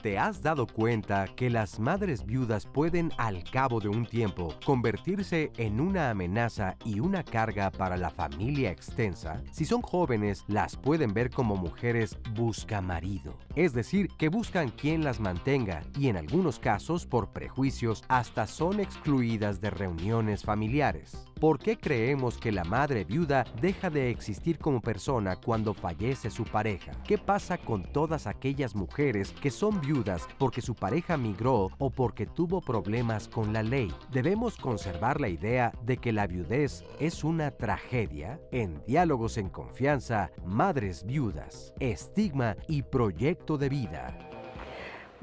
¿Te has dado cuenta que las madres viudas pueden, al cabo de un tiempo, convertirse en una amenaza y una carga para la familia extensa? Si son jóvenes, las pueden ver como mujeres buscamarido, es decir, que buscan quien las mantenga y en algunos casos, por prejuicios, hasta son excluidas de reuniones familiares. ¿Por qué creemos que la madre viuda deja de existir como persona cuando fallece su pareja? ¿Qué pasa con todas aquellas mujeres que son viudas porque su pareja migró o porque tuvo problemas con la ley? ¿Debemos conservar la idea de que la viudez es una tragedia? En Diálogos en Confianza, Madres Viudas, Estigma y Proyecto de Vida.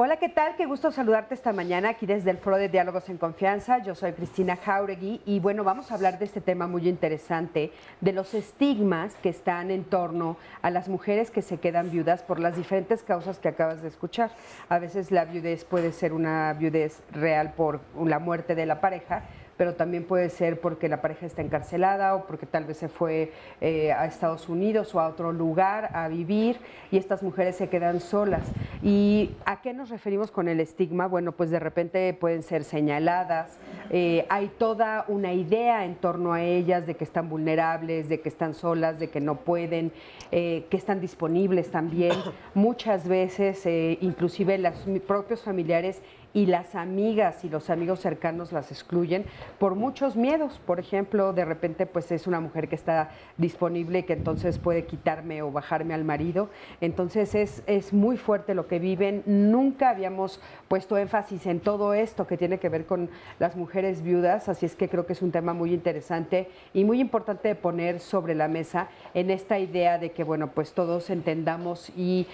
Hola, ¿qué tal? Qué gusto saludarte esta mañana aquí desde el Foro de Diálogos en Confianza. Yo soy Cristina Jauregui y bueno, vamos a hablar de este tema muy interesante, de los estigmas que están en torno a las mujeres que se quedan viudas por las diferentes causas que acabas de escuchar. A veces la viudez puede ser una viudez real por la muerte de la pareja, pero también puede ser porque la pareja está encarcelada o porque tal vez se fue a Estados Unidos o a otro lugar a vivir y estas mujeres se quedan solas. ¿Y a qué nos referimos con el estigma? Bueno, pues de repente pueden ser señaladas, hay toda una idea en torno a ellas de que están vulnerables, de que están solas, de que no pueden, que están disponibles también. Muchas veces, inclusive los propios familiares y las amigas y los amigos cercanos las excluyen por muchos miedos. Por ejemplo, de repente pues es una mujer que está disponible, que entonces puede quitarme o bajarme al marido. Entonces es muy fuerte lo que viven. Nunca habíamos puesto énfasis en todo esto que tiene que ver con las mujeres viudas, así es que creo que es un tema muy interesante y muy importante de poner sobre la mesa en esta idea de que, bueno, pues todos entendamos y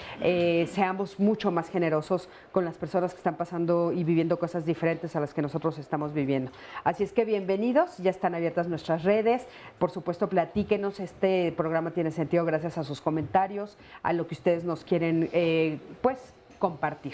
seamos mucho más generosos con las personas que están pasando y viviendo cosas diferentes a las que nosotros estamos viviendo. Así es que bienvenidos, ya están abiertas nuestras redes, por supuesto platíquenos, este programa tiene sentido gracias a sus comentarios, a lo que ustedes nos quieren pues compartir.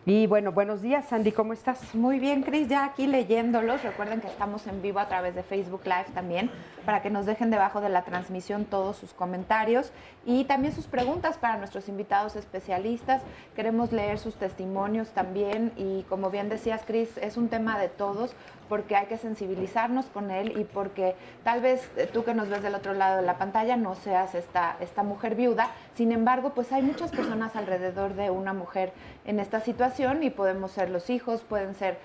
Y bueno, buenos días, Sandy, ¿cómo estás? Muy bien, Cris, ya aquí leyéndolos. Recuerden que estamos en vivo a través de Facebook Live también, para que nos dejen debajo de la transmisión todos sus comentarios y también sus preguntas para nuestros invitados especialistas. Queremos leer sus testimonios también y como bien decías, Cris, es un tema de todos porque hay que sensibilizarnos con él y porque tal vez tú que nos ves del otro lado de la pantalla no seas esta mujer viuda. Sin embargo, pues hay muchas personas alrededor de una mujer en esta situación y podemos ser los hijos, pueden ser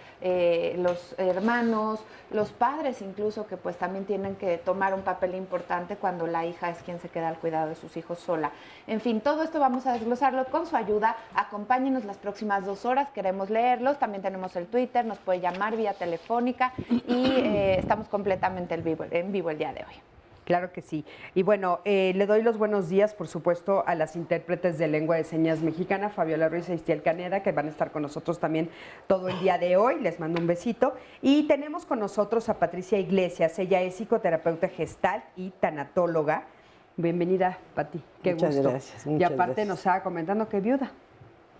los hermanos, los padres incluso, que pues también tienen que tomar un papel importante cuando la hija es quien se queda al cuidado de sus hijos sola. En fin, todo esto vamos a desglosarlo con su ayuda. Acompáñenos las próximas 2 horas, queremos leerlos. También tenemos el Twitter, nos puede llamar vía telefónica y estamos completamente en vivo el día de hoy. Claro que sí. Y bueno, le doy los buenos días, por supuesto, a las intérpretes de lengua de señas mexicana, Fabiola Ruiz e Istiel Caneda, que van a estar con nosotros también todo el día de hoy. Les mando un besito. Y tenemos con nosotros a Patricia Iglesias. Ella es psicoterapeuta gestal y tanatóloga. Bienvenida, Pati. Qué muchas gusto. Gracias, y aparte nos estaba comentando que viuda.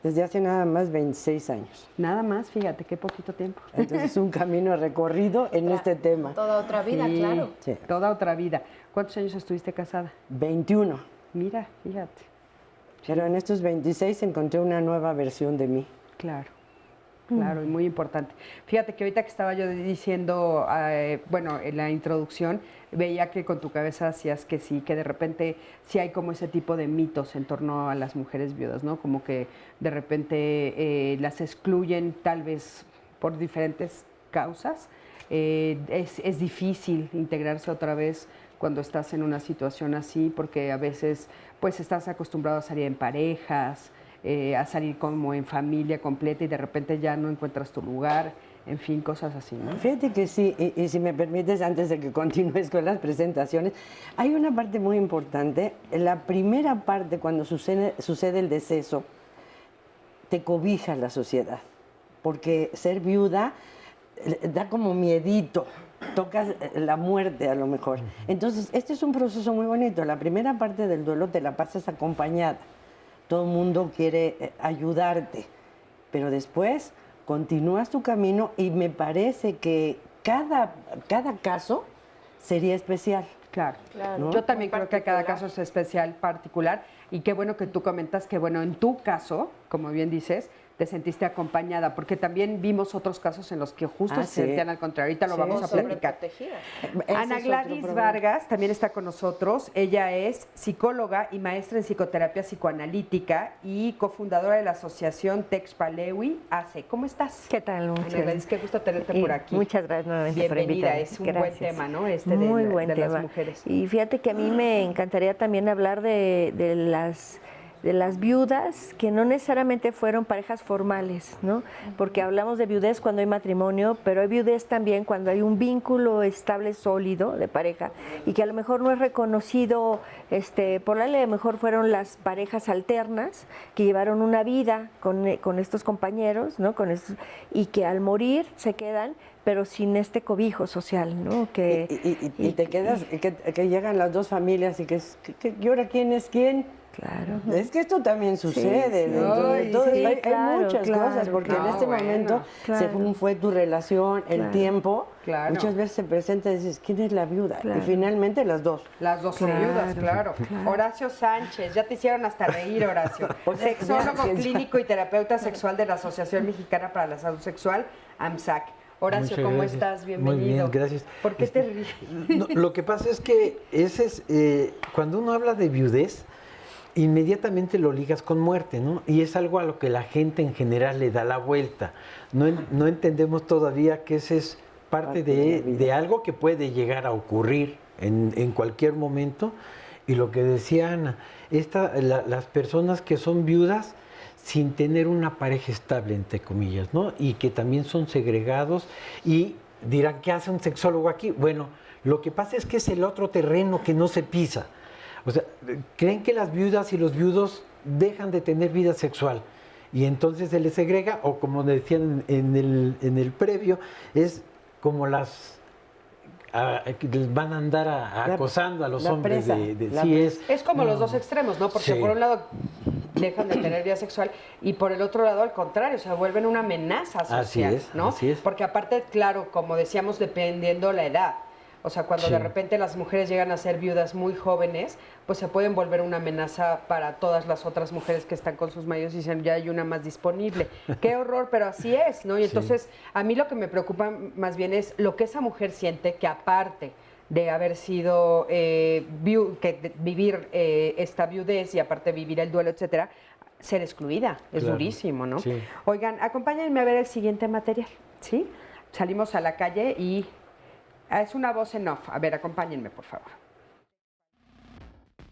Desde hace nada más 26 años. Nada más, fíjate, qué poquito tiempo. Entonces, un camino recorrido en este tema. Toda otra vida, sí, claro. Sí. Toda otra vida. ¿Cuántos años estuviste casada? 21. Mira, fíjate. Pero en estos 26 encontré una nueva versión de mí. Claro. Claro, y muy importante. Fíjate que ahorita que estaba yo diciendo, bueno, en la introducción, veía que con tu cabeza hacías que sí, que de repente sí hay como ese tipo de mitos en torno a las mujeres viudas, ¿no? Como que de repente las excluyen tal vez por diferentes causas. Es difícil integrarse otra vez cuando estás en una situación así, porque a veces pues estás acostumbrado a salir en parejas, a salir como en familia completa y de repente ya no encuentras tu lugar, en fin, cosas así, ¿no? Fíjate que sí, y si me permites, antes de que continúes con las presentaciones, hay una parte muy importante. La primera parte, cuando sucede el deceso, te cobija la sociedad, porque ser viuda da como miedito, tocas la muerte a lo mejor. Entonces, este es un proceso muy bonito. La primera parte del duelo te la pasas acompañada. Todo el mundo quiere ayudarte, pero después continúas tu camino y me parece que cada caso sería especial. Claro, ¿no? Yo también creo que cada caso es especial, particular, y qué bueno que tú comentas que, bueno, en tu caso, como bien dices, te sentiste acompañada, porque también vimos otros casos en los que justo se sentían al contrario. Ahorita lo vamos a platicar. Ana Gladys Vargas también está con nosotros. Ella es psicóloga y maestra en psicoterapia psicoanalítica y cofundadora de la asociación Texpalewi AC. ¿Cómo estás? ¿Qué tal? Ana Gladys, qué gusto tenerte por aquí. Muchas gracias nuevamente por Bienvenida, invitarme. es un Gracias. buen tema, ¿no? Muy buen de tema. las mujeres. Y fíjate que a mí me encantaría también hablar de las viudas que no necesariamente fueron parejas formales, ¿no? Porque hablamos de viudez cuando hay matrimonio, pero hay viudez también cuando hay un vínculo estable, sólido de pareja y que a lo mejor no es reconocido por la ley. A lo mejor fueron las parejas alternas que llevaron una vida con estos compañeros, ¿no? Y que al morir se quedan, pero sin este cobijo social, ¿no? Y te quedas, que llegan las dos familias y ahora quién es quién. Claro. Es que esto también sucede. Sí, dentro de sí, todo. sí, Hay claro, muchas claro, cosas, porque en este bueno, momento claro. fue tu relación, el tiempo. Claro. Muchas veces se presenta y dices, ¿quién es la viuda? Claro. Y finalmente las dos. Las dos son viudas, claro. Horacio Sánchez, ya te hicieron hasta reír, Horacio. Sexólogo clínico y terapeuta sexual de la Asociación Mexicana para la Salud Sexual, AMSAC. Horacio, Muchas ¿cómo gracias. estás? Bienvenido. Muy bien, gracias. ¿Por qué te ríes? No, lo que pasa es que cuando uno habla de viudez, inmediatamente lo ligas con muerte, ¿no? Y es algo a lo que la gente en general le da la vuelta. No entendemos todavía que ese es parte de algo que puede llegar a ocurrir en cualquier momento. Y lo que decía Ana, las personas que son viudas sin tener una pareja estable, entre comillas, ¿no? Y que también son segregados y dirán, ¿qué hace un sexólogo aquí? Bueno, lo que pasa es que es el otro terreno que no se pisa. O sea, creen que las viudas y los viudos dejan de tener vida sexual y entonces se les segrega, o como decían en el previo, es como que les van a andar acosando a los hombres. Es como los dos extremos, ¿no? Porque por un lado dejan de tener vida sexual y por el otro lado al contrario, o sea, vuelven una amenaza social, ¿no? Así es. Porque aparte, claro, como decíamos, dependiendo la edad. O sea, cuando de repente las mujeres llegan a ser viudas muy jóvenes, pues se pueden volver una amenaza para todas las otras mujeres que están con sus maridos y dicen, ya hay una más disponible. Qué horror, pero así es, ¿no? Y entonces, a mí lo que me preocupa más bien es lo que esa mujer siente, que aparte de haber sido, vivir esta viudez y aparte vivir el duelo, etcétera, ser excluida. Es durísimo, ¿no? Sí. Oigan, acompáñenme a ver el siguiente material, ¿sí? Salimos a la calle y... es una voz en off. A ver, acompáñenme, por favor.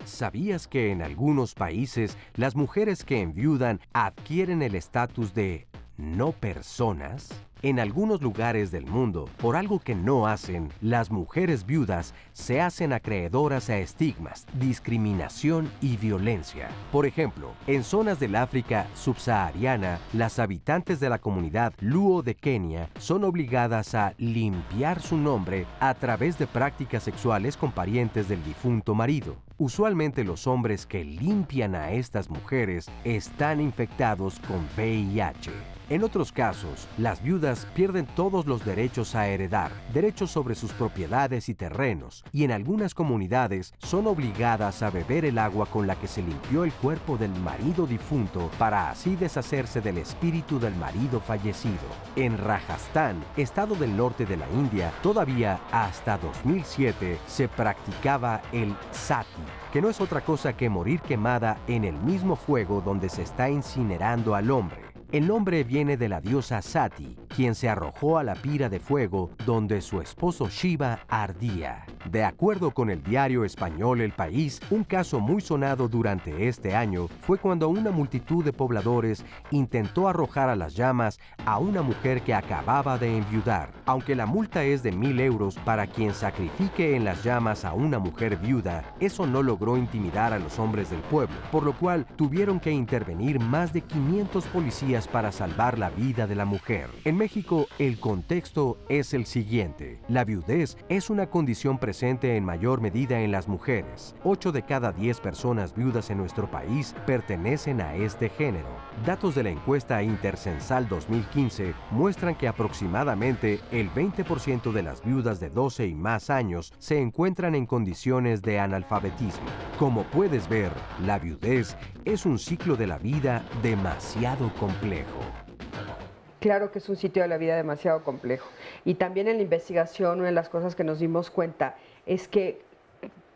¿Sabías que en algunos países las mujeres que enviudan adquieren el estatus de no personas? En algunos lugares del mundo, por algo que no hacen, las mujeres viudas se hacen acreedoras a estigmas, discriminación y violencia. Por ejemplo, en zonas del África subsahariana, las habitantes de la comunidad Luo de Kenia son obligadas a limpiar su nombre a través de prácticas sexuales con parientes del difunto marido. Usualmente los hombres que limpian a estas mujeres están infectados con VIH. En otros casos, las viudas pierden todos los derechos a heredar, derechos sobre sus propiedades y terrenos, y en algunas comunidades son obligadas a beber el agua con la que se limpió el cuerpo del marido difunto para así deshacerse del espíritu del marido fallecido. En Rajasthan, estado del norte de la India, todavía hasta 2007 se practicaba el sati, que no es otra cosa que morir quemada en el mismo fuego donde se está incinerando al hombre. El nombre viene de la diosa Sati, quien se arrojó a la pira de fuego donde su esposo Shiva ardía. De acuerdo con el diario español El País, un caso muy sonado durante este año fue cuando una multitud de pobladores intentó arrojar a las llamas a una mujer que acababa de enviudar. Aunque la multa es de 1,000 euros para quien sacrifique en las llamas a una mujer viuda, eso no logró intimidar a los hombres del pueblo, por lo cual tuvieron que intervenir más de 500 policías para salvar la vida de la mujer. En México, el contexto es el siguiente. La viudez es una condición presente en mayor medida en las mujeres. 8 de cada 10 personas viudas en nuestro país pertenecen a este género. Datos de la encuesta Intercensal 2015 muestran que aproximadamente el 20% de las viudas de 12 y más años se encuentran en condiciones de analfabetismo. Como puedes ver, la viudez es un ciclo de la vida demasiado complejo. complejo. Claro que es un sitio de la vida demasiado complejo. Y también en la investigación, una de las cosas que nos dimos cuenta es que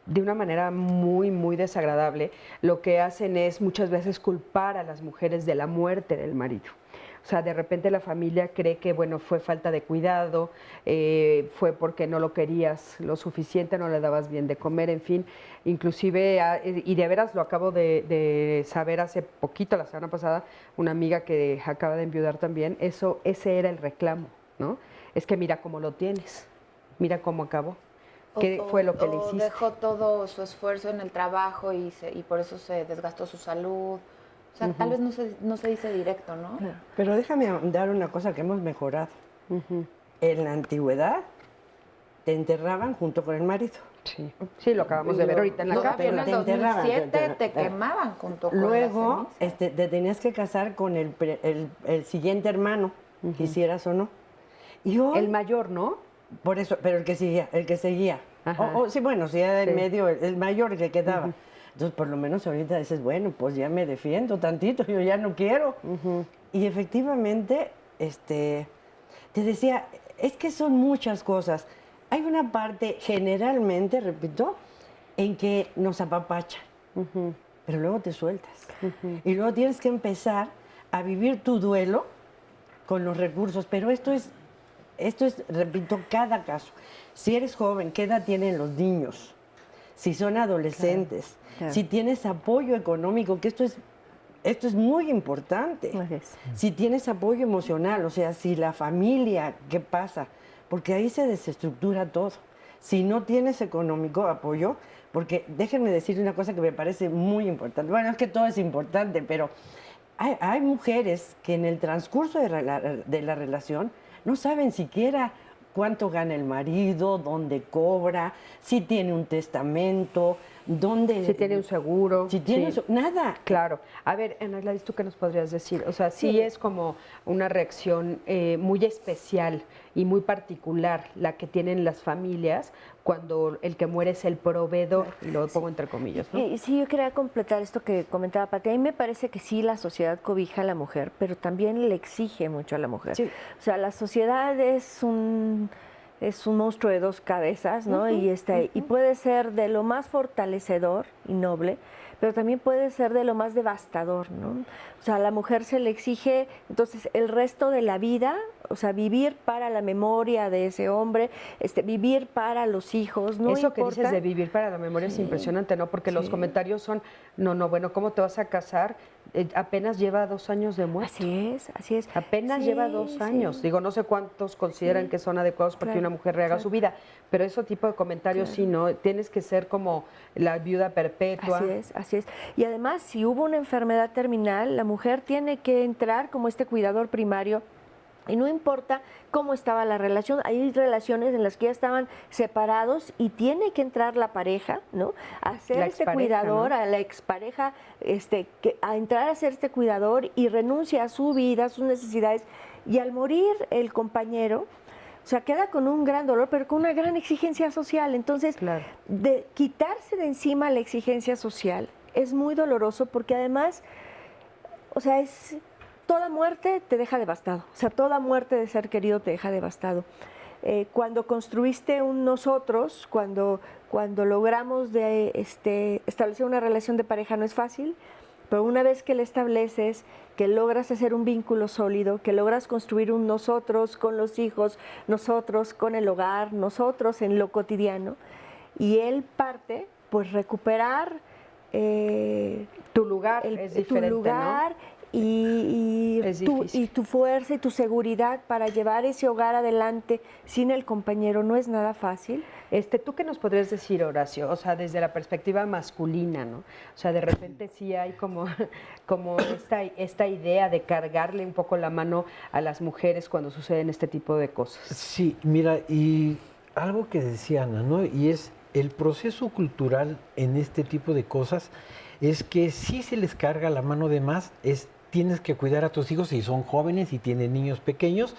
de una manera muy, muy desagradable, lo que hacen es muchas veces culpar a las mujeres de la muerte del marido. O sea, de repente la familia cree que, bueno, fue falta de cuidado, fue porque no lo querías lo suficiente, no le dabas bien de comer, en fin. Inclusive, y de veras lo acabo de saber hace poquito, la semana pasada, una amiga que acaba de enviudar también, ese era el reclamo, ¿no? Es que mira cómo lo tienes, mira cómo acabó. ¿Qué fue lo que le hiciste? Dejó todo su esfuerzo en el trabajo y por eso se desgastó su salud. O sea, tal vez no se dice directo, ¿no? Claro. Pero déjame dar una cosa que hemos mejorado. En la antigüedad te enterraban junto con el marido. Sí, sí, lo acabamos de ver ahorita en la Todavía cápsula. en el 2007 te quemaban junto con Luego la ceniza. te tenías que casar con el siguiente hermano, quisieras o no. Y hoy, El mayor, ¿no? por eso, pero el que seguía. Ajá. Sí, bueno, si era del Sí. medio, el mayor que quedaba. Entonces, por lo menos ahorita dices, bueno, pues ya me defiendo tantito, yo ya no quiero. Y efectivamente, te decía, es que son muchas cosas. Hay una parte, generalmente, repito, en que nos apapachan, pero luego te sueltas. Y luego tienes que empezar a vivir tu duelo con los recursos. Pero esto es, repito, cada caso. Si eres joven, ¿qué edad tienen los niños? Si son adolescentes, claro. si tienes apoyo económico, que esto es muy importante. Así es. Si tienes apoyo emocional, o sea, si la familia, ¿qué pasa? Porque ahí se desestructura todo. Si no tienes económico apoyo, porque déjenme decir una cosa que me parece muy importante. Bueno, es que todo es importante, pero hay mujeres que en el transcurso de la relación no saben siquiera cuánto gana el marido, dónde cobra, si tiene un testamento, dónde... Si tiene un seguro. Si tiene sí. nada. Claro. A ver, Ana Gladys, ¿tú qué nos podrías decir? O sea, sí es como una reacción muy especial y muy particular la que tienen las familias cuando el que muere es el proveedor, y lo pongo entre comillas, ¿no? Y sí, yo quería completar esto que comentaba Pati. A mí me parece que sí, la sociedad cobija a la mujer, pero también le exige mucho a la mujer. Sí. O sea, la sociedad es un monstruo de dos cabezas, ¿no? Y puede ser de lo más fortalecedor y noble, pero también puede ser de lo más devastador, ¿no? O sea, a la mujer se le exige, entonces, el resto de la vida, o sea, vivir para la memoria de ese hombre, vivir para los hijos, no Eso importa. que dices de vivir para la memoria es impresionante, ¿no? Porque los comentarios son, bueno, ¿cómo te vas a casar? Apenas lleva 2 años de muerto. Así es. Apenas Sí, lleva 2 años. sí. Digo, no sé cuántos consideran que son adecuados para que una mujer rehaga su vida, pero ese tipo de comentarios sí, ¿no? Tienes que ser como la viuda perpetua. Así es. Y además, si hubo una enfermedad terminal, la mujer tiene que entrar como este cuidador primario. Y no importa cómo estaba la relación, hay relaciones en las que ya estaban separados y tiene que entrar la pareja, ¿no? A ser La este expareja, cuidador, ¿no? a la expareja, a entrar a ser este cuidador y renuncia a su vida, a sus necesidades. Y al morir el compañero, o sea, queda con un gran dolor, pero con una gran exigencia social. Entonces, Claro. de quitarse de encima la exigencia social es muy doloroso porque además, o sea, toda muerte te deja devastado, o sea, toda muerte de ser querido te deja devastado. Cuando construiste un nosotros, cuando logramos establecer una relación de pareja no es fácil, pero una vez que la estableces, que logras hacer un vínculo sólido, que logras construir un nosotros con los hijos, nosotros con el hogar, nosotros en lo cotidiano, y él parte, pues recuperar Tu lugar es diferente, tu lugar, ¿no? y Es tu difícil. fuerza y tu seguridad para llevar ese hogar adelante sin el compañero no es nada fácil. ¿Tú qué nos podrías decir, Horacio? O sea, desde la perspectiva masculina, ¿no? O sea, de repente sí hay como esta idea de cargarle un poco la mano a las mujeres cuando suceden este tipo de cosas. Sí, mira, y algo que decía Ana, ¿no? Y es el proceso cultural en este tipo de cosas es que sí se les carga la mano de más, tienes que cuidar a tus hijos si son jóvenes y tienen niños pequeños,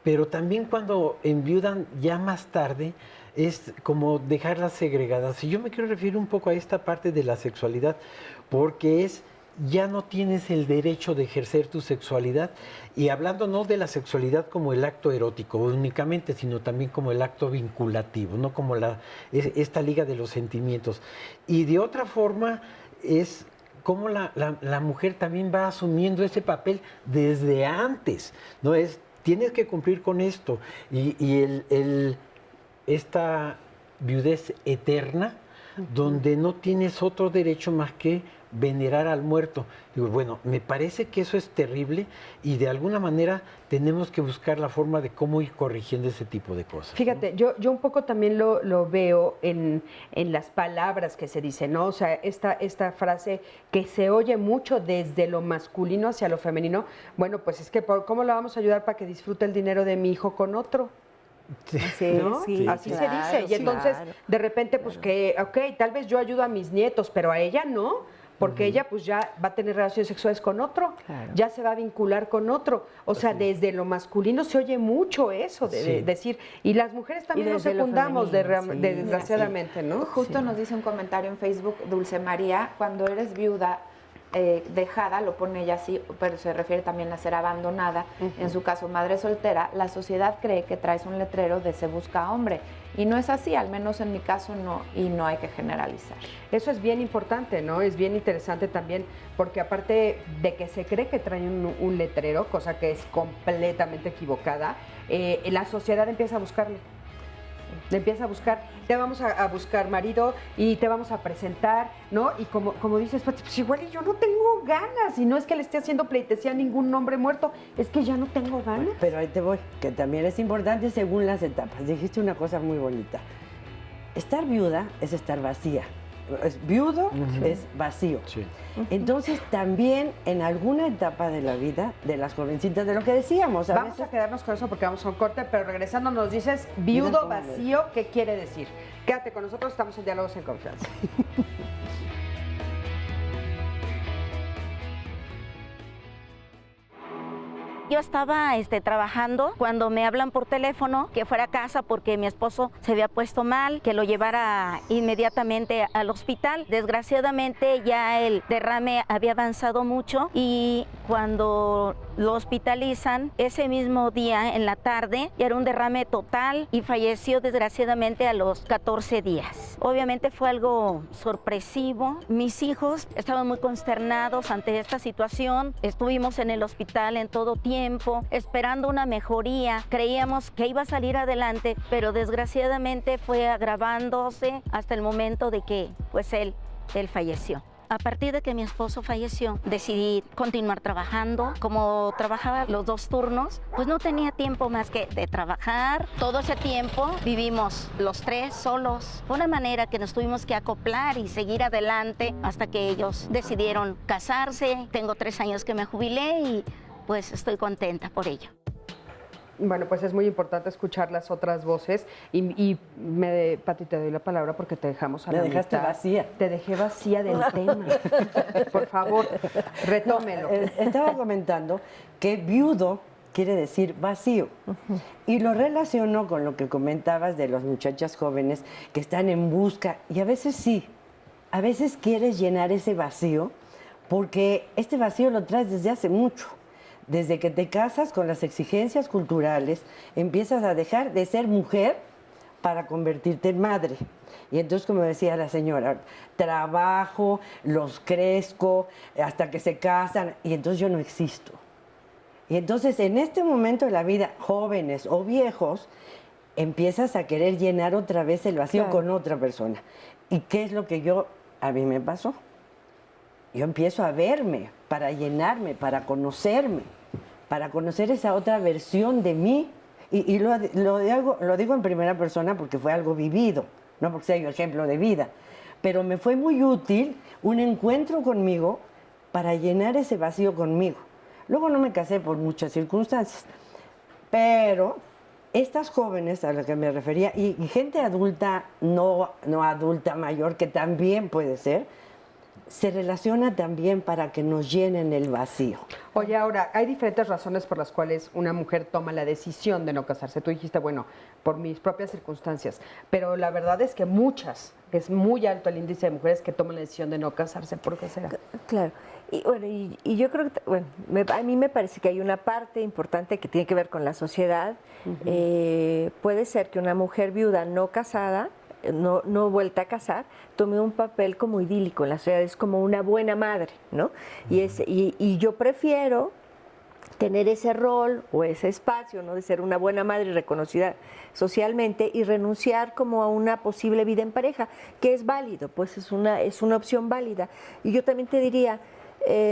pero también cuando enviudan ya más tarde es como dejarlas segregadas. Y yo me quiero referir un poco a esta parte de la sexualidad, porque es ya no tienes el derecho de ejercer tu sexualidad. Y hablando no de la sexualidad como el acto erótico únicamente, sino también como el acto vinculativo, no como esta liga de los sentimientos. Y de otra forma es cómo la mujer también va asumiendo ese papel desde antes, ¿no? Tienes que cumplir con esto. Y esta viudez eterna, donde no tienes otro derecho más que venerar al muerto. Digo, bueno, me parece que eso es terrible y de alguna manera tenemos que buscar la forma de cómo ir corrigiendo ese tipo de cosas. Fíjate, ¿no? yo un poco también lo veo en las palabras que se dicen, ¿no? O sea, esta frase que se oye mucho desde lo masculino hacia lo femenino, bueno, pues es que ¿cómo la vamos a ayudar para que disfrute el dinero de mi hijo con otro? Sí, ¿no? sí, así claro, se dice. Y entonces, claro, de repente, pues que, ok, tal vez yo ayudo a mis nietos, pero a ella no, porque ella pues ya va a tener relaciones sexuales con otro, Claro. ya se va a vincular con otro. O sea, desde lo masculino se oye mucho eso, de decir, y las mujeres también Y nos desde lo secundamos, femenino, sí. desgraciadamente, ¿no? Justo nos dice un comentario en Facebook, Dulce María, cuando eres viuda, dejada, lo pone ella así, pero se refiere también a ser abandonada, en su caso madre soltera, la sociedad cree que traes un letrero de se busca hombre, y no es así, al menos en mi caso no, y no hay que generalizar. Eso es bien importante, ¿no? Es bien interesante también, porque aparte de que se cree que traen un letrero, cosa que es completamente equivocada, la sociedad empieza a buscarle. Le empieza a buscar, te vamos a buscar marido y te vamos a presentar, ¿no? Y como dices, pues igual y yo no tengo ganas, y no es que le esté haciendo pleitesía a ningún hombre muerto, es que ya no tengo ganas. Pero ahí te voy, que también es importante según las etapas. Dijiste una cosa muy bonita. Estar viuda es estar vacía. Viudo es vacío. Sí. Entonces también en alguna etapa de la vida de las jovencitas, de lo que decíamos, Vamos a quedarnos con eso porque vamos a un corte, pero regresando nos dices viudo Mira cómo vacío, ¿qué quiere decir? Quédate con nosotros, estamos en Diálogos en Confianza. Yo estaba trabajando cuando me hablan por teléfono que fuera a casa porque mi esposo se había puesto mal, que lo llevara inmediatamente al hospital. Desgraciadamente ya el derrame había avanzado mucho y cuando lo hospitalizan ese mismo día en la tarde ya era un derrame total y falleció desgraciadamente a los 14 días. Obviamente fue algo sorpresivo. Mis hijos estaban muy consternados ante esta situación. Estuvimos en el hospital en todo tiempo esperando una mejoría. Creíamos que iba a salir adelante, pero desgraciadamente fue agravándose hasta el momento de que pues él falleció. A partir de que mi esposo falleció, decidí continuar trabajando. Como trabajaba los 2 turnos, pues no tenía tiempo más que de trabajar. Todo ese tiempo vivimos los 3 solos. Fue una manera que nos tuvimos que acoplar y seguir adelante hasta que ellos decidieron casarse. Tengo 3 años que me jubilé y pues estoy contenta por ello. Bueno, pues es muy importante escuchar las otras voces y Pati, te doy la palabra porque te dejamos a la mitad. Me dejaste vacía. Te dejé vacía del tema. Por favor, retómelo. Estaba comentando que viudo quiere decir vacío. Y lo relaciono con lo que comentabas de las muchachas jóvenes que están en busca, y a veces sí, a veces quieres llenar ese vacío porque este vacío lo traes desde hace mucho. Desde que te casas con las exigencias culturales, empiezas a dejar de ser mujer para convertirte en madre. Y entonces, como decía la señora, trabajo, los crezco, hasta que se casan, y entonces yo no existo. Y entonces, en este momento de la vida, jóvenes o viejos, empiezas a querer llenar otra vez el vacío con otra persona. ¿Y qué es lo que a mí me pasó? Yo empiezo a verme para llenarme, para conocerme, para conocer esa otra versión de mí. Y lo digo en primera persona porque fue algo vivido, no porque sea yo ejemplo de vida. Pero me fue muy útil un encuentro conmigo para llenar ese vacío conmigo. Luego no me casé por muchas circunstancias, pero estas jóvenes a las que me refería, y gente adulta, no adulta mayor, que también puede ser, se relaciona también para que nos llenen el vacío. Oye, ahora, hay diferentes razones por las cuales una mujer toma la decisión de no casarse. Tú dijiste, bueno, por mis propias circunstancias, pero la verdad es que muchas, es muy alto el índice de mujeres que toman la decisión de no casarse. ¿Por qué será? Claro. Y bueno, y yo creo que, bueno, a mí me parece que hay una parte importante que tiene que ver con la sociedad. Puede ser que una mujer viuda no casada, no vuelta a casar, tome un papel como idílico en la sociedad, es como una buena madre, ¿no? Y yo prefiero tener ese rol o ese espacio, ¿no? De ser una buena madre reconocida socialmente y renunciar como a una posible vida en pareja, que es válido, pues es una opción válida. Y yo también te diría,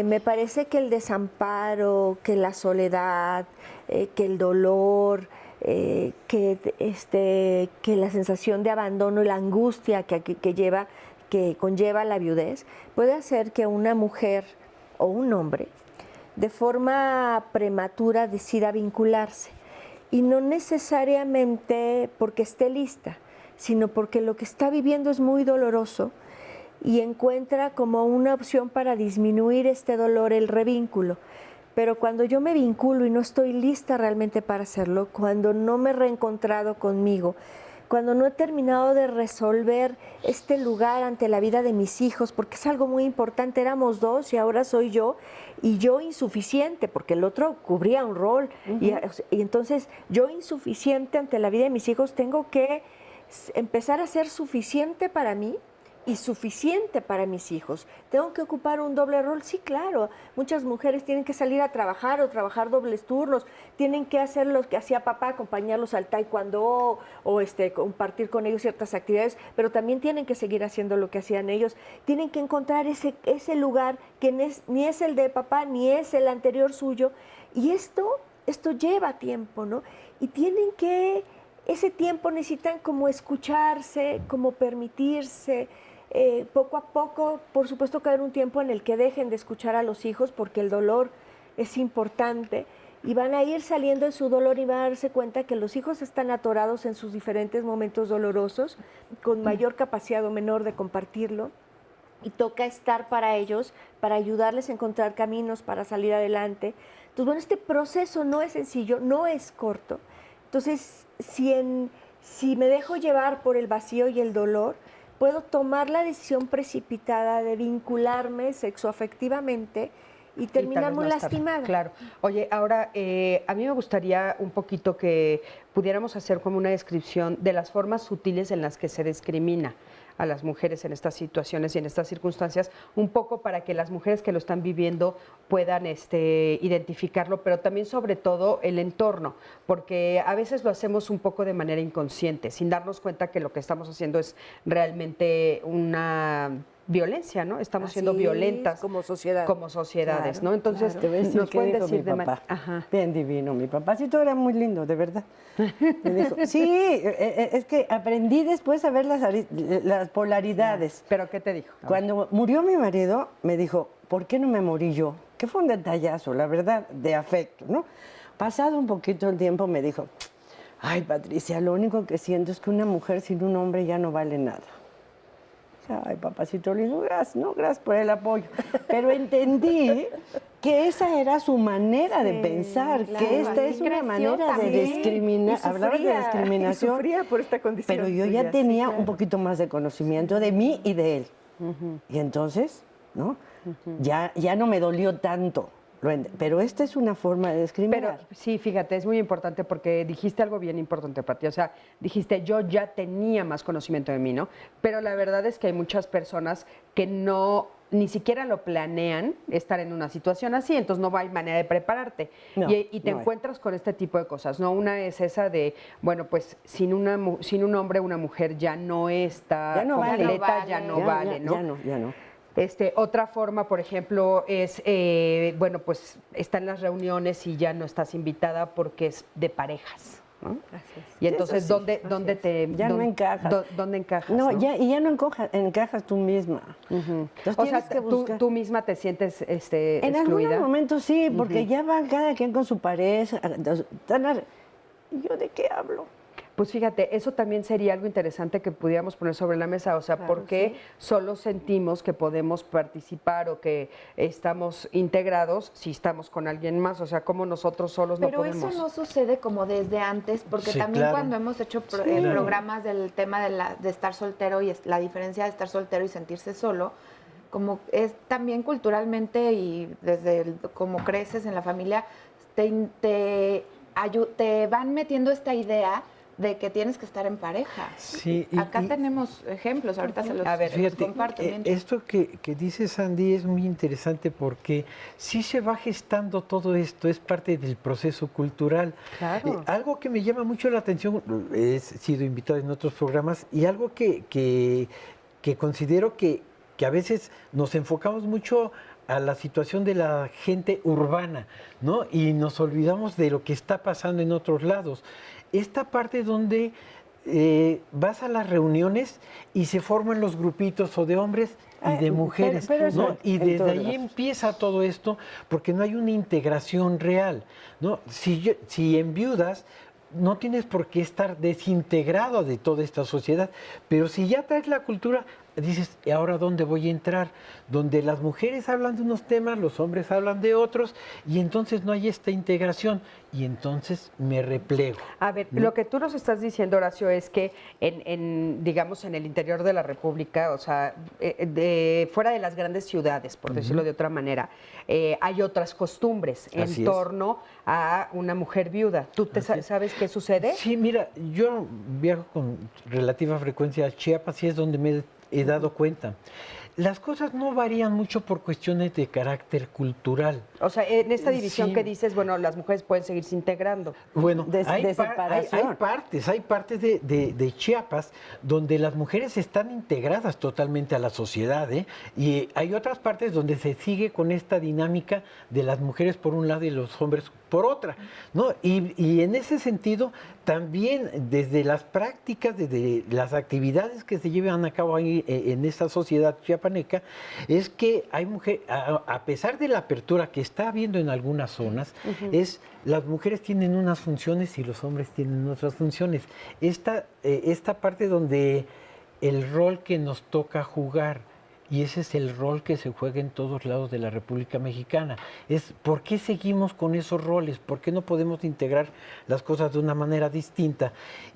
me parece que el desamparo, que la soledad, que el dolor, que la sensación de abandono y la angustia que conlleva la viudez, puede hacer que una mujer o un hombre de forma prematura decida vincularse. Y no necesariamente porque esté lista, sino porque lo que está viviendo es muy doloroso y encuentra como una opción para disminuir este dolor el revínculo. Pero cuando yo me vinculo y no estoy lista realmente para hacerlo, cuando no me he reencontrado conmigo, cuando no he terminado de resolver este lugar ante la vida de mis hijos, porque es algo muy importante, éramos dos y ahora soy yo, y yo insuficiente, porque el otro cubría un rol, y entonces yo insuficiente ante la vida de mis hijos, tengo que empezar a ser suficiente para mí y suficiente para mis hijos. ¿Tengo que ocupar un doble rol? Sí, claro. Muchas mujeres tienen que salir a trabajar o trabajar dobles turnos, tienen que hacer lo que hacía papá, acompañarlos al taekwondo o compartir con ellos ciertas actividades, pero también tienen que seguir haciendo lo que hacían ellos. Tienen que encontrar ese lugar que ni es el de papá, ni es el anterior suyo. Y esto lleva tiempo, ¿no? Y tienen que, ese tiempo necesitan como escucharse, como permitirse. Poco a poco, por supuesto que hay un tiempo en el que dejen de escuchar a los hijos porque el dolor es importante y van a ir saliendo de su dolor y van a darse cuenta que los hijos están atorados en sus diferentes momentos dolorosos, con mayor capacidad o menor de compartirlo, y toca estar para ellos, para ayudarles a encontrar caminos para salir adelante. Entonces, bueno, este proceso no es sencillo, no es corto. Entonces, si me dejo llevar por el vacío y el dolor, puedo tomar la decisión precipitada de vincularme sexoafectivamente y terminar muy lastimada. Claro. Oye, ahora, a mí me gustaría un poquito que pudiéramos hacer como una descripción de las formas sutiles en las que se discrimina a las mujeres en estas situaciones y en estas circunstancias, un poco para que las mujeres que lo están viviendo puedan identificarlo, pero también sobre todo el entorno, porque a veces lo hacemos un poco de manera inconsciente, sin darnos cuenta que lo que estamos haciendo es realmente una violencia, ¿no? Estamos siendo violentas como sociedad. Como sociedades, Claro, ¿no? Entonces, claro. Te voy a decir nos qué pueden dijo decir mi de papá. Ajá. Bien divino, mi papacito era muy lindo, de verdad. Me dijo, sí, es que aprendí después a ver las polaridades. ¿Pero qué te dijo? Cuando murió mi marido, me dijo, ¿por qué no me morí yo? Que fue un detallazo, la verdad, de afecto, ¿no? Pasado un poquito el tiempo, me dijo, ay, Patricia, lo único que siento es que una mujer sin un hombre ya no vale nada. Ay, papacito lindo, gracias, ¿no? Gracias por el apoyo. Pero entendí que esa era su manera de pensar, claro, que esta es una creció manera también. de discriminar. Hablabas de discriminación, Sufría por esta condición. pero yo tuya, ya tenía sí, claro. un poquito más de conocimiento de mí y de él. Y entonces, ¿no? Ya no me dolió tanto. Pero esta es una forma de discriminar. Pero sí, fíjate, es muy importante porque dijiste algo bien importante para ti. O sea, dijiste, yo ya tenía más conocimiento de mí, ¿no? Pero la verdad es que hay muchas personas que ni siquiera lo planean estar en una situación así, entonces no hay manera de prepararte. No, y te no hay. encuentras con este tipo de cosas, ¿no? Una es esa de, bueno, pues sin un hombre, una mujer ya no está Ya no vale. completa, ya no vale, ¿no? Ya no. Otra forma, por ejemplo, es, bueno, pues están las reuniones y ya no estás invitada porque es de parejas, ¿no? Así es. Y entonces, Eso sí, ¿dónde te... Ya no dónde- encajas. ¿Dónde encajas? No, ¿no? ya no encajas tú misma. Entonces O sea, tienes que buscar. tú misma te sientes En excluida. algunos momentos sí, porque ya va cada quien con su pareja. ¿Y yo de qué hablo? Pues fíjate, eso también sería algo interesante que pudiéramos poner sobre la mesa, o sea, Claro, ¿por qué solo sentimos que podemos participar o que estamos integrados si estamos con alguien más? O sea, ¿cómo nosotros solos Pero no podemos? eso no sucede como desde antes, porque Sí, también claro. cuando hemos hecho programas del tema de estar soltero y la diferencia de estar soltero y sentirse solo, como es también culturalmente y desde cómo creces en la familia, te van metiendo esta idea de que tienes que estar en pareja. Sí, Acá tenemos ejemplos, ahorita se los, Fíjate, comparto. esto que dice Sandy es muy interesante porque sí se va gestando todo esto, es parte del proceso cultural. Claro. Algo que me llama mucho la atención, he sido invitado en otros programas, y algo que considero que a veces nos enfocamos mucho a la situación de la gente urbana, ¿no? Y nos olvidamos de lo que está pasando en otros lados. Esta parte donde vas a las reuniones y se forman los grupitos o de hombres y de mujeres, pero eso ¿no? Y en desde todos ahí lados. empieza todo esto porque no hay una integración real, ¿no? Si en viudas no tienes por qué estar desintegrado de toda esta sociedad, pero si ya traes la cultura, dices, ¿y ahora dónde voy a entrar? Donde las mujeres hablan de unos temas, los hombres hablan de otros, y entonces no hay esta integración, y entonces me replego. A ver, lo que tú nos estás diciendo, Horacio, es que digamos, en el interior de la República, o sea, fuera de las grandes ciudades, por decirlo de otra manera, hay otras costumbres en Así es. torno a una mujer viuda. ¿Tú sabes qué sucede? Sí, mira, yo viajo con relativa frecuencia a Chiapas y es donde me he dado cuenta. Las cosas no varían mucho por cuestiones de carácter cultural. O sea, en esta división Sí. que dices, bueno, las mujeres pueden seguirse integrando. Bueno, De hay separación. hay partes de Chiapas donde las mujeres están integradas totalmente a la sociedad, ¿eh? Y hay otras partes donde se sigue con esta dinámica de las mujeres por un lado y los hombres por otra, ¿no? Y en ese sentido, también desde las prácticas, desde las actividades que se llevan a cabo ahí en esta sociedad chiapaneca, es que hay mujeres, a pesar de la apertura que está habiendo en algunas zonas, las mujeres tienen unas funciones y los hombres tienen otras funciones. Esta parte donde el rol que nos toca jugar, y ese es el rol que se juega en todos lados de la República Mexicana, es ¿por qué seguimos con esos roles? ¿Por qué no podemos integrar las cosas de una manera distinta?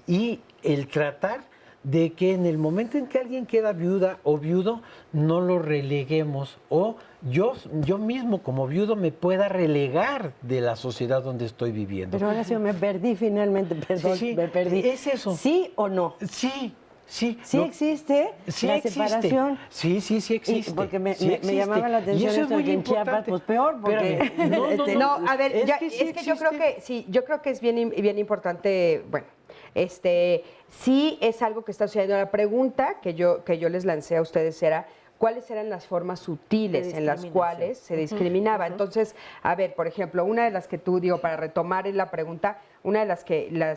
Y el tratar de que en el momento en que alguien queda viuda o viudo, no lo releguemos, o yo mismo como viudo me pueda relegar de la sociedad donde estoy viviendo. Pero ahora sí me perdí finalmente, perdón, Sí, me perdí. es eso. ¿Sí o no? Sí, sí. Sí existe Sí la existe. separación. Sí existe. Y porque me Sí existe. llamaba la atención Y eso es esto muy que en Chiapas, importante. pues peor, porque... Espérame. No, a ver, es ya, que sí es que yo creo existe. que sí, yo creo que es bien importante, bueno, sí es algo que está sucediendo. La pregunta que yo les lancé a ustedes era cuáles eran las formas sutiles en las cuales se discriminaba. Entonces, a ver, por ejemplo, una de las que tú, para retomar en la pregunta, una de las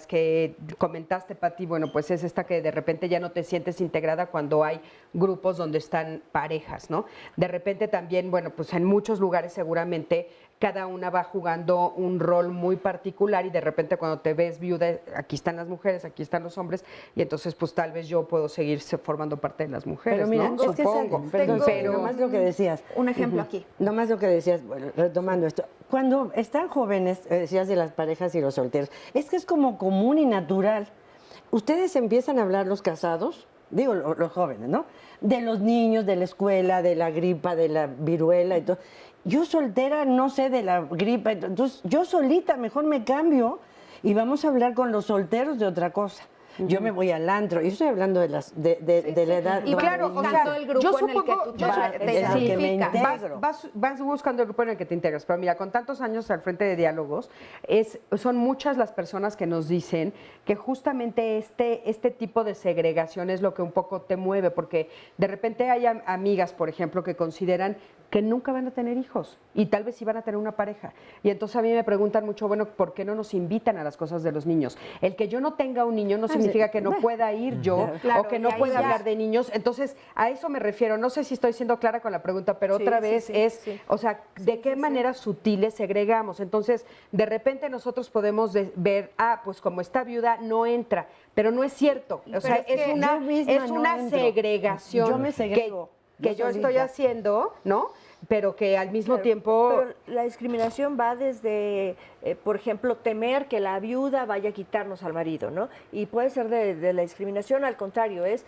que comentaste, Pati, bueno, pues es esta que de repente ya no te sientes integrada cuando hay grupos donde están parejas, ¿no? De repente también, bueno, pues en muchos lugares seguramente cada una va jugando un rol muy particular y de repente cuando te ves viuda, aquí están las mujeres, aquí están los hombres y entonces pues tal vez yo puedo seguir formando parte de las mujeres, Pero mira, ¿no? es que Supongo. pero nomás lo que decías. Un ejemplo aquí. Nomás lo que decías, bueno, retomando esto. Cuando están jóvenes, decías de las parejas y los solteros, es que es como común y natural. Ustedes empiezan a hablar los casados, digo los jóvenes, ¿no? De los niños, de la escuela, de la gripa, de la viruela y todo. Yo soltera no sé de la gripa, entonces yo solita mejor me cambio y vamos a hablar con los solteros de otra cosa. Yo me voy al antro, yo estoy hablando de la edad. Y claro, o sea, el grupo yo en el que supongo, tú yo te en el que me identificas. integro. vas buscando el grupo en el que te integras, pero mira, con tantos años al frente de Diálogos, son muchas las personas que nos dicen que justamente este tipo de segregación es lo que un poco te mueve, porque de repente hay amigas, por ejemplo, que consideran que nunca van a tener hijos y tal vez sí van a tener una pareja. Y entonces a mí me preguntan mucho, bueno, ¿por qué no nos invitan a las cosas de los niños? El que yo no tenga un niño no significa que no pueda ir yo Claro, o que y no ahí pueda ya- hablar de niños. Entonces, a eso me refiero. No sé si estoy siendo clara con la pregunta, pero otra vez o sea, ¿de qué maneras sutiles segregamos? Entonces, de repente nosotros podemos ver, pues como está viuda, no entra. pero no es cierto. O sea, es que yo misma es no una entro. segregación Yo me segrego, que yo estoy solita. haciendo, ¿no? Pero que al mismo Claro, tiempo... pero la discriminación va desde, por ejemplo, temer que la viuda vaya a quitarnos al marido, ¿no? Y puede ser de la discriminación, al contrario, es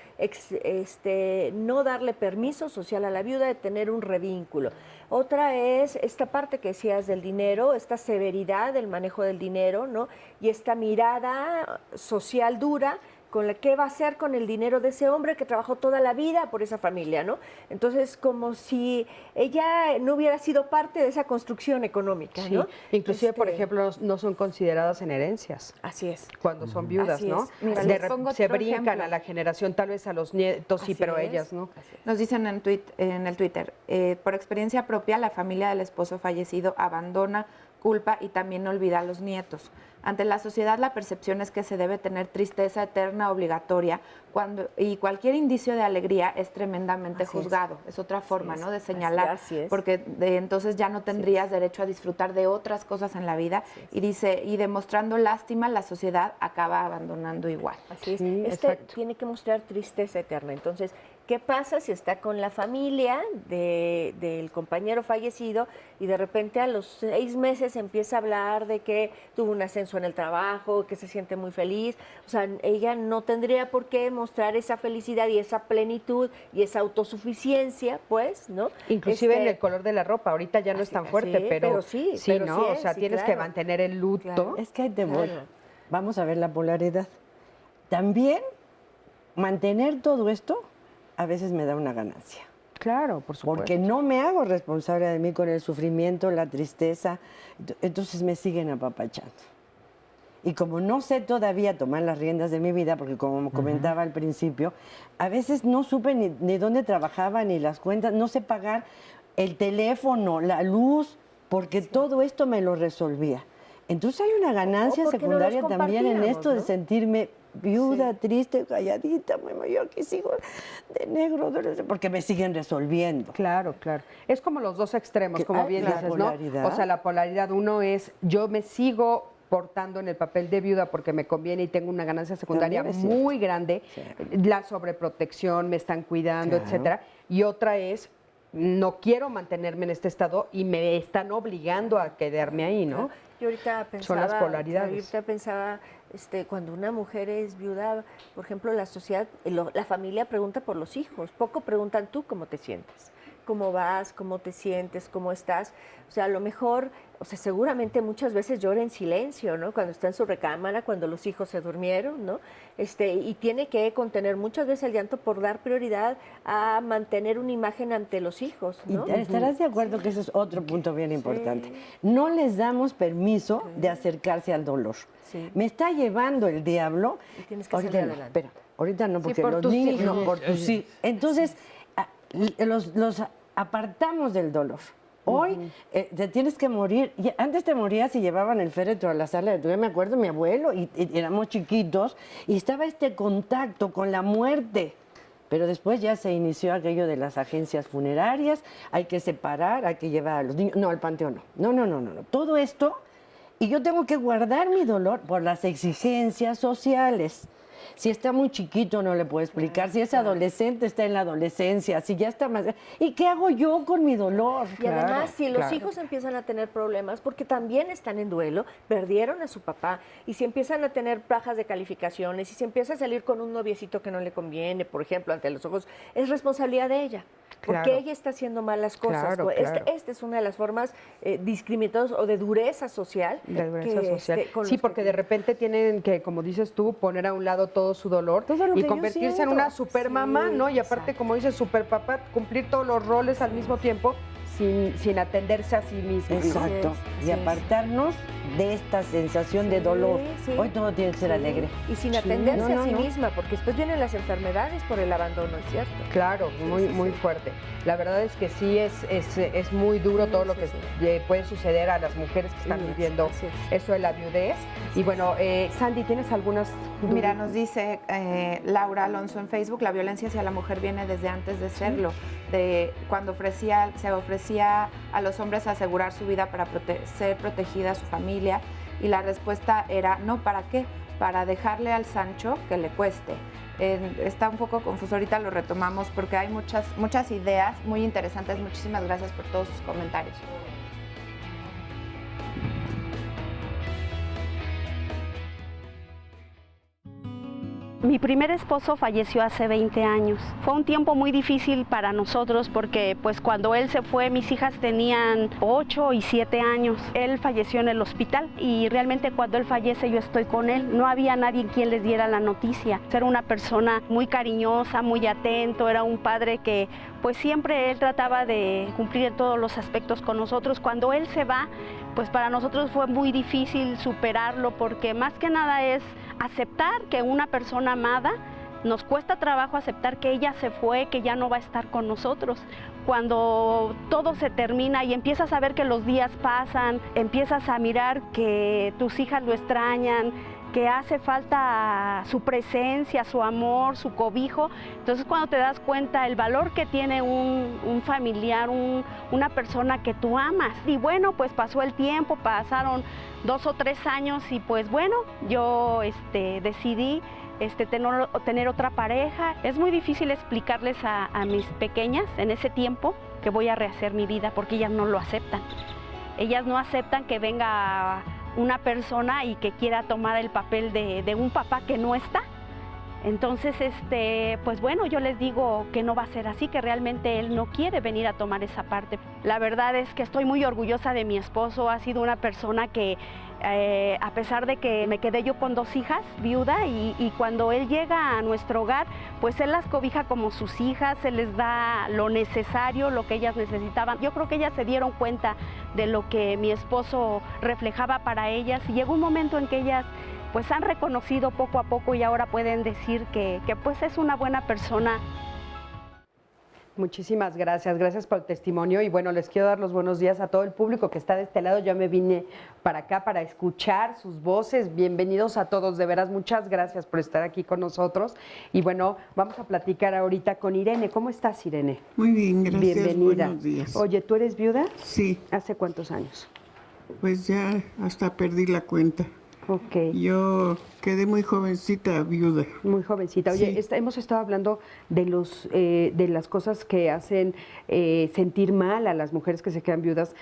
no darle permiso social a la viuda de tener un revínculo. Otra es esta parte que decías del dinero, esta severidad del manejo del dinero, ¿no? Y esta mirada social dura con la que va a hacer con el dinero de ese hombre que trabajó toda la vida por esa familia, ¿no? Entonces, como si ella no hubiera sido parte de esa construcción económica, Sí, ¿no? inclusive, por ejemplo, no son consideradas en herencias Así es. cuando son viudas, Así ¿no? es. Mira, De les re- pongo se otro brincan ejemplo. a la generación, tal vez a los nietos, sí, Así pero es. ellas, ¿no? Así es. Nos dicen en el Twitter, por experiencia propia, la familia del esposo fallecido abandona, culpa y también olvida a los nietos. Ante la sociedad, la percepción es que se debe tener tristeza eterna obligatoria y cualquier indicio de alegría es tremendamente Así es. juzgado. Es otra forma, es. ¿no?, de señalar, Así es. porque entonces ya no tendrías derecho a disfrutar de otras cosas en la vida. Y dice, y demostrando lástima, la sociedad acaba abandonando igual. Así es. Sí, exacto. Tiene que mostrar tristeza eterna. Entonces, ¿qué pasa si está con la familia del compañero fallecido y de repente a los 6 meses empieza a hablar de que tuvo un ascenso en el trabajo, que se siente muy feliz? O sea, ella no tendría por qué mostrar esa felicidad y esa plenitud y esa autosuficiencia, pues, ¿no? Inclusive en el color de la ropa, ahorita ya no es Así- tan fuerte, sí, pero sí, sí, pero ¿no? sí O es, sea, sí, tienes que claro. mantener el luto. Claro. Es que ahí te voy. Claro. Vamos a ver la polaridad. También mantener todo esto a veces me da una ganancia. Claro, por supuesto. Porque no me hago responsable de mí con el sufrimiento, la tristeza. Entonces me siguen apapachando. Y como no sé todavía tomar las riendas de mi vida, porque como comentaba al principio, a veces no supe ni dónde trabajaba, ni las cuentas, no sé pagar el teléfono, la luz, porque todo esto me lo resolvía. Entonces hay una ganancia O porque no los secundaria también en compartíamos, esto de ¿no? sentirme viuda, triste, calladita, muy yo aquí sigo de negro, porque me siguen resolviendo. Claro, claro. Es como los dos extremos, como bien la dices, polaridad. ¿no? O sea, la polaridad, uno es yo me sigo portando en el papel de viuda porque me conviene y tengo una ganancia secundaria También es cierto. muy grande, la sobreprotección, me están cuidando, Claro. etcétera. Y otra es no quiero mantenerme en este estado y me están obligando a quedarme ahí, ¿no? Yo ahorita Son pensaba, las polaridades. ahorita pensaba, cuando una mujer es viuda, por ejemplo, la sociedad, la familia pregunta por los hijos, poco preguntan tú cómo te sientes, cómo vas, cómo te sientes, cómo estás. O sea, a lo mejor, o sea, seguramente muchas veces llora en silencio, ¿no? Cuando está en su recámara, cuando los hijos se durmieron, ¿no? Y tiene que contener muchas veces el llanto por dar prioridad a mantener una imagen ante los hijos, ¿no? Y estarás de acuerdo que ese es otro punto bien importante. No les damos permiso de acercarse al dolor. Sí. Me está llevando el diablo. Y tienes que ahorita salir no, adelante. espera, ahorita no, porque por los tus niños, hijos. no, por tus hijos. Entonces, los apartamos del dolor. Hoy te tienes que morir. Y antes te morías y llevaban el féretro a la sala de tu vida. Me acuerdo mi abuelo, y éramos chiquitos, y estaba este contacto con la muerte. Pero después ya se inició aquello de las agencias funerarias, hay que separar, hay que llevar a los niños. No, al panteón no. No. Todo esto, y yo tengo que guardar mi dolor por las exigencias sociales. Si está muy chiquito no le puedo explicar, si es adolescente está en la adolescencia, si ya está más... ¿Y qué hago yo con mi dolor? Y además, si los claro. hijos empiezan a tener problemas, porque también están en duelo, perdieron a su papá, y si empiezan a tener bajas de calificaciones, y si empieza a salir con un noviecito que no le conviene, por ejemplo, ante los ojos, es responsabilidad de ella. Porque Claro. ella está haciendo malas cosas. Claro, Pues, claro. Esta es una de las formas discriminatorias o de dureza social. De dureza que, social. con Sí, los porque que- de repente tienen que, como dices tú, poner a un lado todo su dolor Todo lo que y yo convertirse en siento. una super mamá, Sí, ¿no? Y aparte, exacto. como dices, super papá, cumplir todos los roles al mismo tiempo sin atenderse a sí mismo. ¿no? Exacto. Así Y es. apartarnos de esta sensación de dolor. Sí. Hoy todo tiene que ser Sí. alegre. Y sin atenderse No, a sí no. misma, porque después vienen las enfermedades por el abandono, ¿es cierto? Claro, muy fuerte. La verdad es que sí es muy duro Sí, todo lo sí, que sí. puede suceder a las mujeres que están Sí, viviendo así es. esto de la viudez. Y bueno, Sandy, ¿tienes algunas dudas? Mira, nos dice Laura Alonso en Facebook, la violencia hacia la mujer viene desde antes de serlo, de cuando se ofrecía a los hombres asegurar su vida para ser protegida a su familia, y la respuesta era, no, ¿para qué? para dejarle al Sancho que le cueste. Está un poco confuso, ahorita lo retomamos porque hay muchas ideas muy interesantes. Muchísimas gracias por todos sus comentarios. Mi primer esposo falleció hace 20 años. Fue un tiempo muy difícil para nosotros porque pues cuando él se fue mis hijas tenían 8 y 7 años. Él falleció en el hospital y realmente cuando él fallece yo estoy con él. No había nadie quien les diera la noticia. Era una persona muy cariñosa, muy atento, era un padre que pues siempre él trataba de cumplir en todos los aspectos con nosotros. Cuando él se va, pues para nosotros fue muy difícil superarlo porque más que nada es aceptar que una persona amada, nos cuesta trabajo aceptar que ella se fue, que ya no va a estar con nosotros. Cuando todo se termina y empiezas a ver que los días pasan, empiezas a mirar que tus hijas lo extrañan, que hace falta su presencia, su amor, su cobijo. Entonces cuando te das cuenta el valor que tiene un familiar, una persona que tú amas. Y bueno, pues pasó el tiempo, pasaron 2 o 3 años y pues bueno, yo decidí tener otra pareja. Es muy difícil explicarles a mis pequeñas en ese tiempo que voy a rehacer mi vida porque ellas no lo aceptan. Ellas no aceptan que venga una persona y que quiera tomar el papel de un papá que no está. Entonces, pues bueno, yo les digo que no va a ser así, que realmente él no quiere venir a tomar esa parte. La verdad es que estoy muy orgullosa de mi esposo, ha sido una persona que a pesar de que me quedé yo con 2 hijas, viuda, y cuando él llega a nuestro hogar, pues él las cobija como sus hijas, él les da lo necesario, lo que ellas necesitaban. Yo creo que ellas se dieron cuenta de lo que mi esposo reflejaba para ellas y llegó un momento en que ellas pues han reconocido poco a poco y ahora pueden decir que pues es una buena persona. Muchísimas gracias, gracias por el testimonio y bueno, les quiero dar los buenos días a todo el público que está de este lado. Yo me vine para acá para escuchar sus voces. Bienvenidos a todos, de veras, muchas gracias por estar aquí con nosotros. Y bueno, vamos a platicar ahorita con Irene. ¿Cómo estás, Irene? Muy bien, gracias. Bienvenida. Buenos días. Oye, ¿tú eres viuda? Sí. ¿Hace cuántos años? Pues ya hasta perdí la cuenta. Ok. Yo quedé muy jovencita, viuda. Muy jovencita. Oye, Sí. hemos estado hablando de las cosas que hacen sentir mal a las mujeres que se quedan viudas,